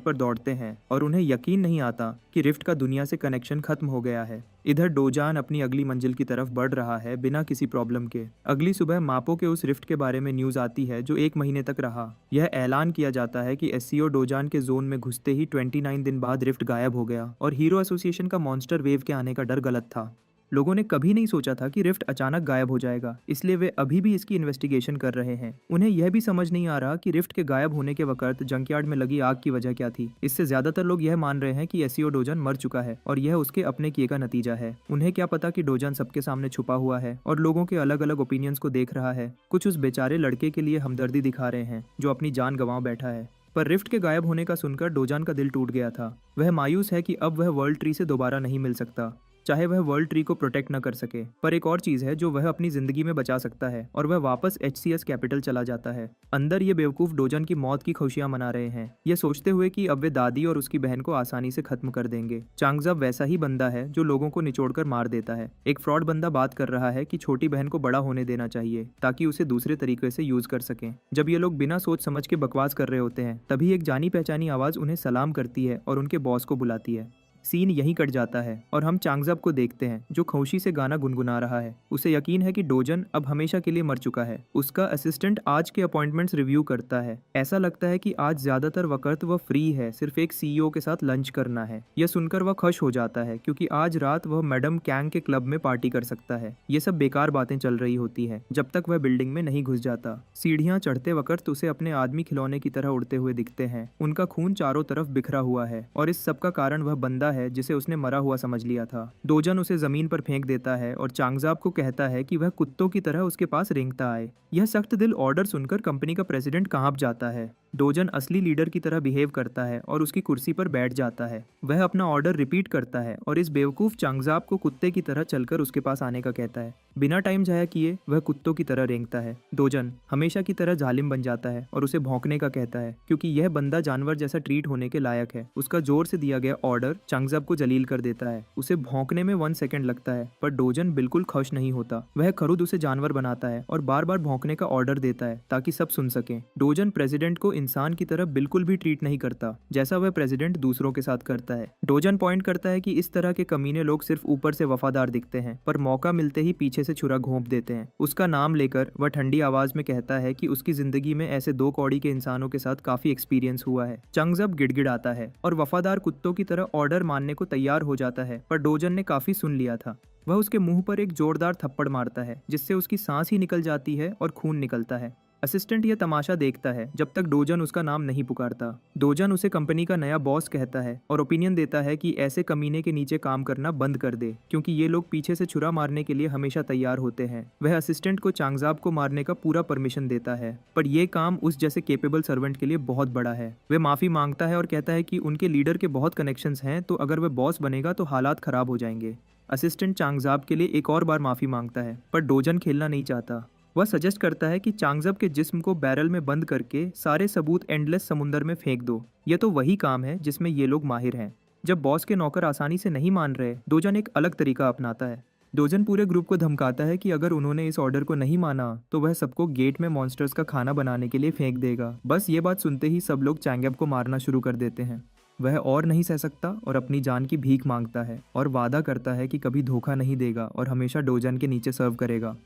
पर दौड़ते हैं और उन्हें यकीन नहीं आता कि रिफ्ट का दुनिया से कनेक्शन खत्म हो गया है। इधर डोजान अपनी अगली मंजिल की तरफ बढ़ रहा है बिना किसी प्रॉब्लम के। अगली सुबह मापो के उस रिफ्ट के बारे में न्यूज आती है जो 1 महीने तक रहा। यह ऐलान किया जाता है कि एससीओ डोजान के जोन में घुसते ही 29 दिन बाद रिफ्ट गायब हो गया और हीरो एसोसिएशन का मॉन्स्टर वेव के आने का डर गलत था। लोगों ने कभी नहीं सोचा था कि रिफ्ट अचानक गायब हो जाएगा, इसलिए वे अभी भी इसकी इन्वेस्टिगेशन कर रहे हैं। उन्हें यह भी समझ नहीं आ रहा कि रिफ्ट के गायब होने के वक्त जंकयार्ड में लगी आग की वजह क्या थी। इससे ज्यादातर लोग यह मान रहे हैं कि एससीओ डोजन मर चुका है और यह उसके अपने किए का नतीजा है। उन्हें क्या पता कि डोजन सबके सामने छुपा हुआ है और लोगों के अलग अलग ओपिनियंस को देख रहा है। कुछ उस बेचारे लड़के के लिए हमदर्दी दिखा रहे हैं जो अपनी जान गंवा बैठा है। पर रिफ्ट के गायब होने का सुनकर डोजान का दिल टूट गया था। वह मायूस है कि अब वह वर्ल्ड ट्री से दोबारा नहीं मिल सकता, चाहे वह वर्ल्ड ट्री को प्रोटेक्ट न कर सके। पर एक और चीज है जो वह अपनी जिंदगी में बचा सकता है और वह वापस HCS कैपिटल चला जाता है। अंदर ये बेवकूफ डोजन की मौत की खुशियां मना रहे हैं, ये सोचते हुए कि अब वे दादी और उसकी बहन को आसानी से खत्म कर देंगे। चांगजब वैसा ही बंदा है जो लोगों को निचोड़कर मार देता है। एक फ्रॉड बंदा बात कर रहा है कि छोटी बहन को बड़ा होने देना चाहिए ताकि उसे दूसरे तरीके से यूज कर सकें। जब ये लोग बिना सोच समझ के बकवास कर रहे होते हैं तभी एक जानी पहचानी आवाज उन्हें सलाम करती है और उनके बॉस को बुलाती है। सीन यहीं कट जाता है और हम चांगजब को देखते हैं जो खौशी से गाना गुनगुना रहा है। उसे यकीन है कि डोजन अब हमेशा के लिए मर चुका है। उसका असिस्टेंट आज के अपॉइंटमेंट्स रिव्यू करता है। ऐसा लगता है कि आज ज्यादातर वक्त वह फ्री है, सिर्फ एक CEO के साथ लंच करना है। यह सुनकर वह खुश हो जाता है क्योंकि आज रात वह मैडम कैंग के क्लब में पार्टी कर सकता है। ये सब बेकार बातें चल रही होती है जब तक वह बिल्डिंग में नहीं घुस जाता। सीढ़ियां चढ़ते वक्त उसे अपने आदमी खिलौने की तरह उड़ते हुए दिखते हैं। उनका खून चारों तरफ बिखरा हुआ है और इस सब का कारण वह बंदा है जिसे उसने मरा हुआ समझ लिया था। डोजन उसे जमीन पर फेंक देता है और चांगजाब को कहता है कि वह कुत्तों की तरह उसके पास रेंगता आए। यह सख्त दिल ऑर्डर सुनकर कंपनी का प्रेसिडेंट कांप जाता है। डोजन असली लीडर की तरह बिहेव करता है और उसकी कुर्सी पर बैठ जाता है। वह अपना ऑर्डर रिपीट करता है और इस बेवकूफ चांगजाब को कुत्ते की तरह चलकर उसके पास आने का कहता है। बिना टाइम जाया किए वह कुत्तों की तरह रेंगता है। डोजन हमेशा की तरह जालिम बन जाता है और उसे भौंकने का कहता है क्योंकि यह बंदा जानवर जैसा ट्रीट होने के लायक है। उसका जोर से दिया गया ऑर्डर चांगजाब को जलील कर देता है। उसे भौंकने में 1 सेकंड लगता है, पर डोजन बिल्कुल खुश नहीं होता। वह खुद उसे जानवर बनाता है और बार बार भौंकने का ऑर्डर देता है ताकि सब सुन सकें। डोजन प्रेसिडेंट को इंसान की तरह बिल्कुल भी ट्रीट नहीं करता जैसा वह प्रेसिडेंट दूसरों के साथ करता है। डोजन पॉइंट करता है कि इस तरह के कमीने लोग सिर्फ ऊपर से वफादार दिखते हैं, पर मौका मिलते ही पीछे से छुरा घोंप देते हैं। उसका नाम लेकर वह ठंडी आवाज में कहता है कि उसकी जिंदगी में ऐसे 2 कौड़ी के इंसानों के साथ काफी एक्सपीरियंस हुआ है। चांगजाब गिड़गिड़ाता है और वफादार कुत्तों की तरह ऑर्डर मानने को तैयार हो जाता है, पर डोजन ने काफी सुन लिया था। वह उसके मुंह पर एक जोरदार थप्पड़ मारता है जिससे उसकी सांस ही निकल जाती है और खून निकलता है। असिस्टेंट यह तमाशा देखता है जब तक डोजन उसका नाम नहीं पुकारता। डोजन उसे कंपनी का नया बॉस कहता है और ओपिनियन देता है कि ऐसे कमीने के नीचे काम करना बंद कर दे क्योंकि ये लोग पीछे से छुरा मारने के लिए हमेशा तैयार होते हैं। वह असिस्टेंट को चांगजाब को मारने का पूरा परमिशन देता है, पर यह काम उस जैसे केपेबल सर्वेंट के लिए बहुत बड़ा है। वह माफी मांगता है और कहता है कि उनके लीडर के बहुत कनेक्शंस हैं, तो अगर वह बॉस बनेगा तो हालात खराब हो जाएंगे। असिस्टेंट चांगजाब के लिए एक और बार माफी मांगता है, पर डोजन खेलना नहीं चाहता। वह सजेस्ट करता है कि चांगजाब के जिस्म को बैरल में बंद करके सारे सबूत एंडलेस समुंदर में फेंक दो। यह तो वही काम है जिसमें ये लोग माहिर हैं। जब बॉस के नौकर आसानी से नहीं मान रहे, डोजन एक अलग तरीका अपनाता है। डोजन पूरे ग्रुप को धमकाता है कि अगर उन्होंने इस ऑर्डर को नहीं माना तो वह सबको गेट में मॉन्स्टर्स का खाना बनाने के लिए फेंक देगा। बस ये बात सुनते ही सब लोग चांगजाब को मारना शुरू कर देते हैं। वह और नहीं सह सकता और अपनी जान की भीख मांगता है और वादा करता है कि कभी धोखा नहीं देगा और हमेशा डोजन के नीचे सर्व करेगा।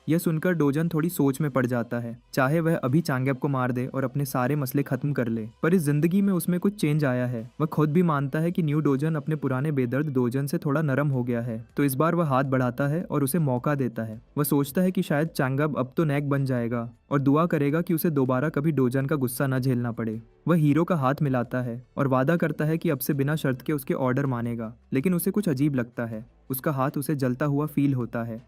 यह सुनकर डोजन थोड़ी सोच में पड़ जाता है। चाहे वह अभी चांगजाब को मार दे और अपने सारे मसले खत्म कर ले, पर इस जिंदगी में उसमें कुछ चेंज आया है। वह खुद भी मानता है कि न्यू डोजन अपने पुराने बेदर्द डोजन से थोड़ा नरम हो गया है, तो इस बार वह हाथ बढ़ाता है और उसे मौका देता है। वह सोचता है कि शायद चांगजाब अब तो नेक बन जाएगा और दुआ करेगा कि उसे दोबारा कभी डोजन का गुस्सा न झेलना पड़े। वह हीरो का हाथ मिलाता है और वादा करता है कि अब से बिना शर्त के उसके ऑर्डर मानेगा, लेकिन उसे कुछ अजीब लगता है। उसका हाथ उसे जलता हुआ फील होता है।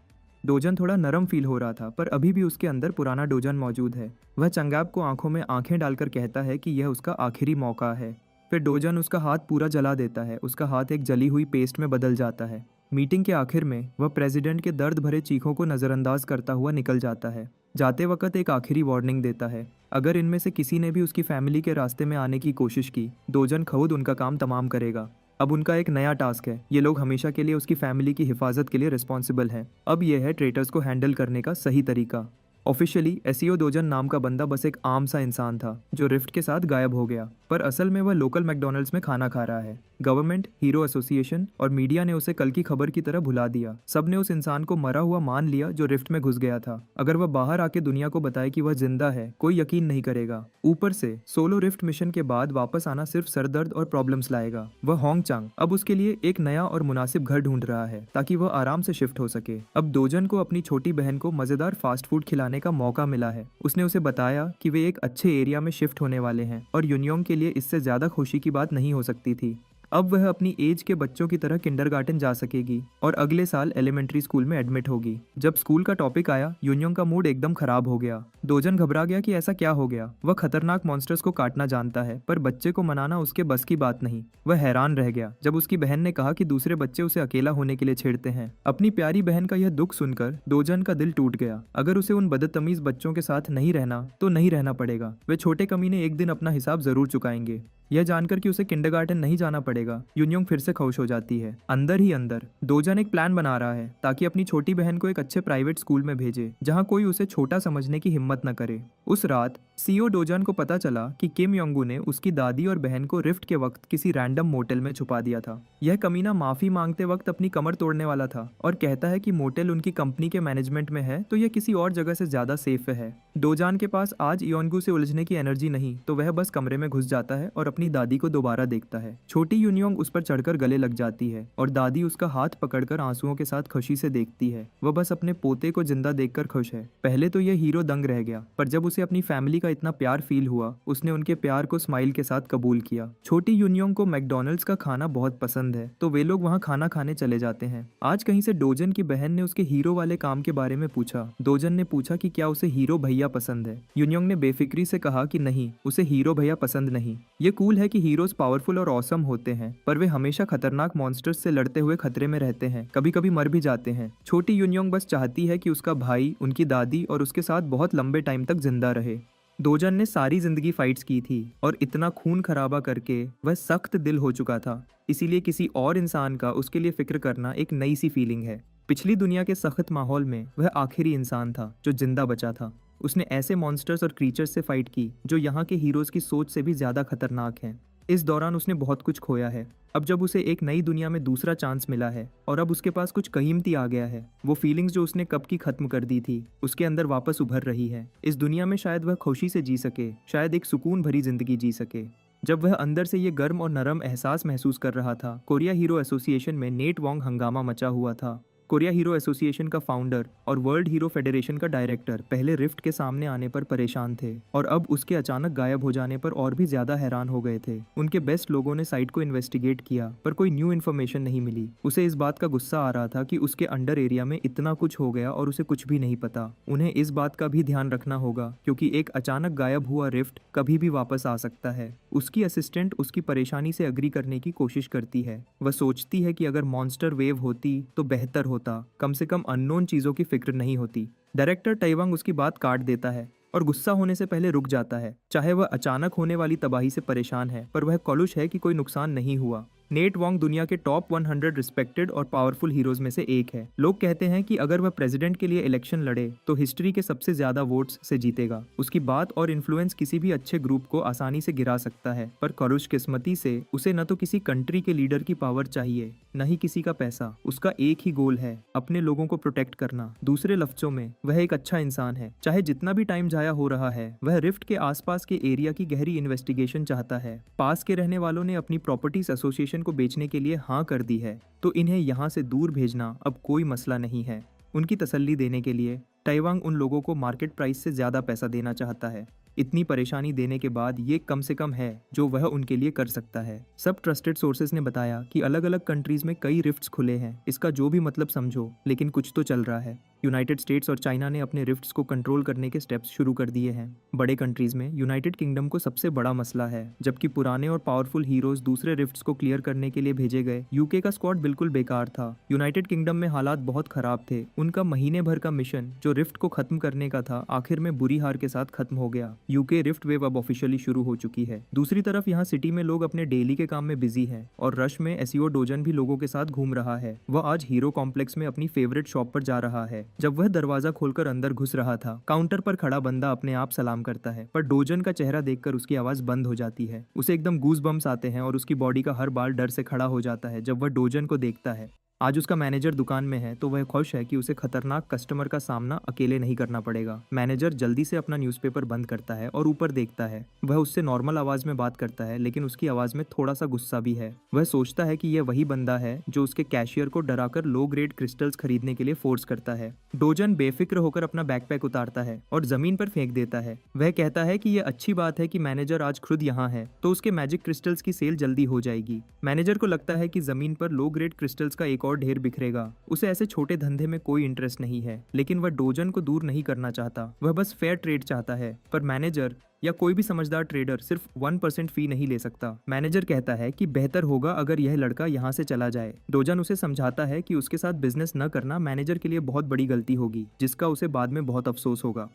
डोजन थोड़ा नरम फील हो रहा था, पर अभी भी उसके अंदर पुराना डोजन मौजूद है। वह चांगजाब को आंखों में आंखें डालकर कहता है कि यह उसका आखिरी मौका है। फिर डोजन उसका हाथ पूरा जला देता है। उसका हाथ एक जली हुई पेस्ट में बदल जाता है। मीटिंग के आखिर में वह प्रेसिडेंट के दर्द भरे चीखों को नजरअंदाज करता हुआ निकल जाता है। जाते वक्त एक आखिरी वार्निंग देता है, अगर इनमें से किसी ने भी उसकी फैमिली के रास्ते में आने की कोशिश की, डोजन खुद उनका काम तमाम करेगा। अब उनका एक नया टास्क है। ये लोग हमेशा के लिए उसकी फैमिली की हिफाजत के लिए रिस्पॉन्सिबल हैं। अब यह है ट्रेटर्स को हैंडल करने का सही तरीका। ऑफिशियली एसीओ डोजन नाम का बंदा बस एक आम सा इंसान था जो रिफ्ट के साथ गायब हो गया, पर असल में वह लोकल मैकडॉनल्ड्स में खाना खा रहा है। गवर्नमेंट, हीरो एसोसिएशन और मीडिया ने उसे कल की खबर की तरह भुला दिया। सब ने उस इंसान को मरा हुआ मान लिया जो रिफ्ट में घुस गया था। अगर वह बाहर आके दुनिया को बताए कि वह जिंदा है, कोई यकीन नहीं करेगा। ऊपर से सोलो रिफ्ट मिशन के बाद वापस आना सिर्फ सरदर्द और प्रॉब्लम्स लाएगा। वह होंगचांग अब उसके लिए एक नया और मुनासिब घर ढूंढ रहा है ताकि वह आराम से शिफ्ट हो सके। अब डोजन को अपनी छोटी बहन को मजेदार फास्ट फूड खिलाने का मौका मिला है। उसने उसे बताया कि वे एक अच्छे एरिया में शिफ्ट होने वाले हैं और यूनियोंग के लिए इससे ज्यादा खुशी की बात नहीं हो सकती थी। अब वह अपनी एज के बच्चों की तरह किंडरगार्टन जा सकेगी और अगले साल एलिमेंट्री स्कूल में एडमिट होगी। जब स्कूल का टॉपिक आया, यूनियोंग का मूड एकदम खराब हो गया। डोजन घबरा गया कि ऐसा क्या हो गया। वह खतरनाक मॉन्स्टर्स को काटना जानता है, पर बच्चे को मनाना उसके बस की बात नहीं। वह हैरान रह गया जब उसकी बहन ने कहा कि दूसरे बच्चे उसे अकेला होने के लिए छेड़ते हैं। अपनी प्यारी बहन का यह दुख सुनकर डोजन का दिल टूट गया। अगर उसे उन बदतमीज बच्चों के साथ नहीं रहना तो नहीं रहना पड़ेगा। वे छोटे कमीने एक दिन अपना हिसाब जरूर चुकाएंगे। यह जानकर कि उसे किंडरगार्टन नहीं जाना पड़ेगा, यूनियोंग फिर से खुश हो जाती है। अंदर ही अंदर डोजन एक प्लान बना रहा है ताकि अपनी छोटी बहन को एक अच्छे प्राइवेट स्कूल में भेजे जहां कोई उसे छोटा समझने की हिम्मत न करे। उस रात सीईओ डोजन को पता चला कि किम योंगू ने उसकी दादी और बहन को रिफ्ट के वक्त किसी रैंडम मोटेल में छुपा दिया था। यह कमीना माफी मांगते वक्त अपनी कमर तोड़ने वाला था और कहता है कि मोटेल उनकी कंपनी के मैनेजमेंट में है, तो यह किसी और जगह से ज्यादा सेफ है। डोजन के पास आज योंगू से उलझने की एनर्जी नहीं, तो वह बस कमरे में घुस जाता है और अपनी दादी को दोबारा देखता है। छोटी यूनियोंग उस पर चढ़कर गले लग जाती है और दादी उसका हाथ पकड़कर आंसुओं के साथ खुशी से देखती है। वह बस अपने पोते को जिंदा देखकर खुश है। पहले तो यह हीरो दंग रह गया, पर जब उसे अपनी फैमिली का इतना प्यार फील हुआ, उसने उनके प्यार को स्माइल के साथ कबूल किया। छोटी यूनियोंग को मैकडॉनल्ड्स का खाना बहुत पसंद है, तो वे लोग वहाँ खाना खाने चले जाते हैं। आज कहीं से डोजन की बहन ने उसके हीरो वाले काम के बारे में पूछा। डोजन ने पूछा कि क्या उसे हीरो भैया पसंद है। यूनियोंग ने बेफिक्री से कहा कि नहीं, उसे हीरो भैया पसंद नहीं। ये कूल है कि हीरोज पावरफुल और ऑसम होते हैं, पर वे हमेशा खतरनाक मॉन्स्टर्स से लड़ते हुए खतरे में रहते हैं, कभी कभी मर भी जाते हैं। छोटी यूनियोंग बस चाहती है कि उसका भाई, उनकी दादी और उसके साथ बहुत लंबे टाइम तक जिंदा रहे। डोजन ने सारी जिंदगी फाइट्स की थी और इतना खून खराबा करके वह सख्त दिल हो चुका था, इसीलिए किसी और इंसान का उसके लिए फिक्र करना एक नई सी फीलिंग है। पिछली दुनिया के सख्त माहौल में वह आखिरी इंसान था जो जिंदा बचा था। उसने ऐसे मॉन्स्टर्स और क्रीचर्स से फाइट की जो यहाँ के हीरोज की सोच से भी ज्यादा खतरनाक हैं। इस दौरान उसने बहुत कुछ खोया है। अब जब उसे एक नई दुनिया में दूसरा चांस मिला है और अब उसके पास कुछ कीमती आ गया है, वो फीलिंग्स जो उसने कब की खत्म कर दी थी उसके अंदर वापस उभर रही है। इस दुनिया में शायद वह खुशी से जी सके, शायद एक सुकून भरी जिंदगी जी सके। जब वह अंदर से ये गर्म और नरम एहसास महसूस कर रहा था, कोरिया हीरो एसोसिएशन में नेट वोंग हंगामा मचा हुआ था। कोरिया हीरो एसोसिएशन का फाउंडर और वर्ल्ड हीरो फेडरेशन का डायरेक्टर पहले रिफ्ट के सामने आने पर परेशान थे और अब उसके अचानक गायब हो जाने पर और भी ज्यादा हैरान हो गए थे। उनके बेस्ट लोगों ने साइट को इन्वेस्टिगेट किया, पर कोई न्यू इन्फॉर्मेशन नहीं मिली। उसे इस बात का गुस्सा आ रहा था कि उसके अंडर एरिया में इतना कुछ हो गया और उसे कुछ भी नहीं पता। उन्हें इस बात का भी ध्यान रखना होगा क्योंकि एक अचानक गायब हुआ रिफ्ट कभी भी वापस आ सकता है। उसकी असिस्टेंट उसकी परेशानी से अग्री करने की कोशिश करती है। वह सोचती है कि अगर मॉन्स्टर वेव होती तो बेहतर होता, कम से कम अननोन चीजों की फिक्र नहीं होती। डायरेक्टर टाइवांग उसकी बात काट देता है और गुस्सा होने से पहले रुक जाता है। चाहे वह अचानक होने वाली तबाही से परेशान है, पर वह खुश है कि कोई नुकसान नहीं हुआ। नेट वोंग दुनिया के टॉप 100 रिस्पेक्टेड और पावरफुल हीरोज में से एक है। लोग कहते हैं कि अगर वह प्रेसिडेंट के लिए इलेक्शन लड़े तो हिस्ट्री के सबसे ज्यादा वोट्स से जीतेगा। उसकी बात और इन्फ्लुएंस किसी भी अच्छे ग्रुप को आसानी से गिरा सकता है, पर खुशकिस्मती से उसे न तो किसी कंट्री के लीडर की पावर चाहिए, न ही किसी का पैसा। उसका एक ही गोल है, अपने लोगों को प्रोटेक्ट करना। दूसरे लफ्जों में वह एक अच्छा इंसान है। चाहे जितना भी टाइम जाया हो रहा है, वह रिफ्ट के आसपास के एरिया की गहरी इन्वेस्टिगेशन चाहता है। पास के रहने वालों ने अपनी प्रॉपर्टीज एसोसिएशन को बेचने के लिए हाँ कर दी है, तो इन्हें यहाँ से दूर भेजना अब कोई मसला नहीं है। उनकी तसल्ली देने के लिए टाइवांग उन लोगों को मार्केट प्राइस से ज्यादा पैसा देना चाहता है। इतनी परेशानी देने के बाद ये कम से कम है जो वह उनके लिए कर सकता है। सब ट्रस्टेड सोर्सेज ने बताया कि अलग अलग कंट्रीज में कई रिफ्ट्स खुले हैं। इसका जो भी मतलब समझो, लेकिन कुछ तो चल रहा है। यूनाइटेड स्टेट्स और चाइना ने अपने रिफ्ट्स को कंट्रोल करने के स्टेप्स शुरू कर दिए हैं। बड़े कंट्रीज में यूनाइटेड किंगडम को सबसे बड़ा मसला है, जबकि पुराने और पावरफुल हीरोज दूसरे रिफ्ट्स को क्लियर करने के लिए भेजे गए। यूके का स्क्वाड बिल्कुल बेकार था। यूनाइटेड किंगडम में हालात बहुत खराब थे। उनका महीने भर का मिशन जो रिफ्ट को खत्म करने का था, आखिर में बुरी हार के साथ खत्म हो गया। यूके रिफ्ट वेव अब ऑफिशियली शुरू हो चुकी है। दूसरी तरफ यहाँ सिटी में लोग अपने डेली के काम में बिजी हैं और रश में एसईओ डोजन भी लोगों के साथ घूम रहा है। वह आज हीरो कॉम्प्लेक्स में अपनी फेवरेट शॉप पर जा रहा है। जब वह दरवाजा खोलकर अंदर घुस रहा था, काउंटर पर खड़ा बंदा अपने आप सलाम करता है, पर डोजन का चेहरा देखकर उसकी आवाज बंद हो जाती है। उसे एकदम गूज बम्स आते हैं और उसकी बॉडी का हर बाल डर से खड़ा हो जाता है जब वह डोजन को देखता है। आज उसका मैनेजर दुकान में है, तो वह खुश है कि उसे खतरनाक कस्टमर का सामना अकेले नहीं करना पड़ेगा। मैनेजर जल्दी से अपना न्यूज़पेपर बंद करता है और ऊपर देखता है। वह उससे नॉर्मल आवाज में बात करता है, लेकिन उसकी आवाज में थोड़ा सा गुस्सा भी है। वह सोचता है कि यह वही बंदा है जो उसके कैशियर को डराकर लो ग्रेड क्रिस्टल्स खरीदने के लिए फोर्स करता है। डोजन बेफिक्र होकर अपना बैकपैक उतारता है और जमीन पर फेंक देता है। वह कहता है कि यह अच्छी बात है कि मैनेजर आज खुद यहाँ है, तो उसके मैजिक क्रिस्टल्स की सेल जल्दी हो जाएगी। मैनेजर को लगता है कि जमीन पर लो ग्रेड क्रिस्टल्स का एक और ढेर बिखरेगा। उसे ऐसे छोटे धंधे में कोई इंटरेस्ट नहीं है, लेकिन वह डोजन को दूर नहीं करना चाहता। वह बस फेयर ट्रेड चाहता है, पर मैनेजर या कोई भी समझदार ट्रेडर सिर्फ 1% फी नहीं ले सकता। मैनेजर कहता है कि बेहतर होगा अगर यह लड़का यहाँ से चला जाए। डोजन उसे समझाता है कि उसके साथ बिजनेस न करना मैनेजर के लिए बहुत बड़ी गलती होगी, जिसका उसे बाद में बहुत अफसोस होगा।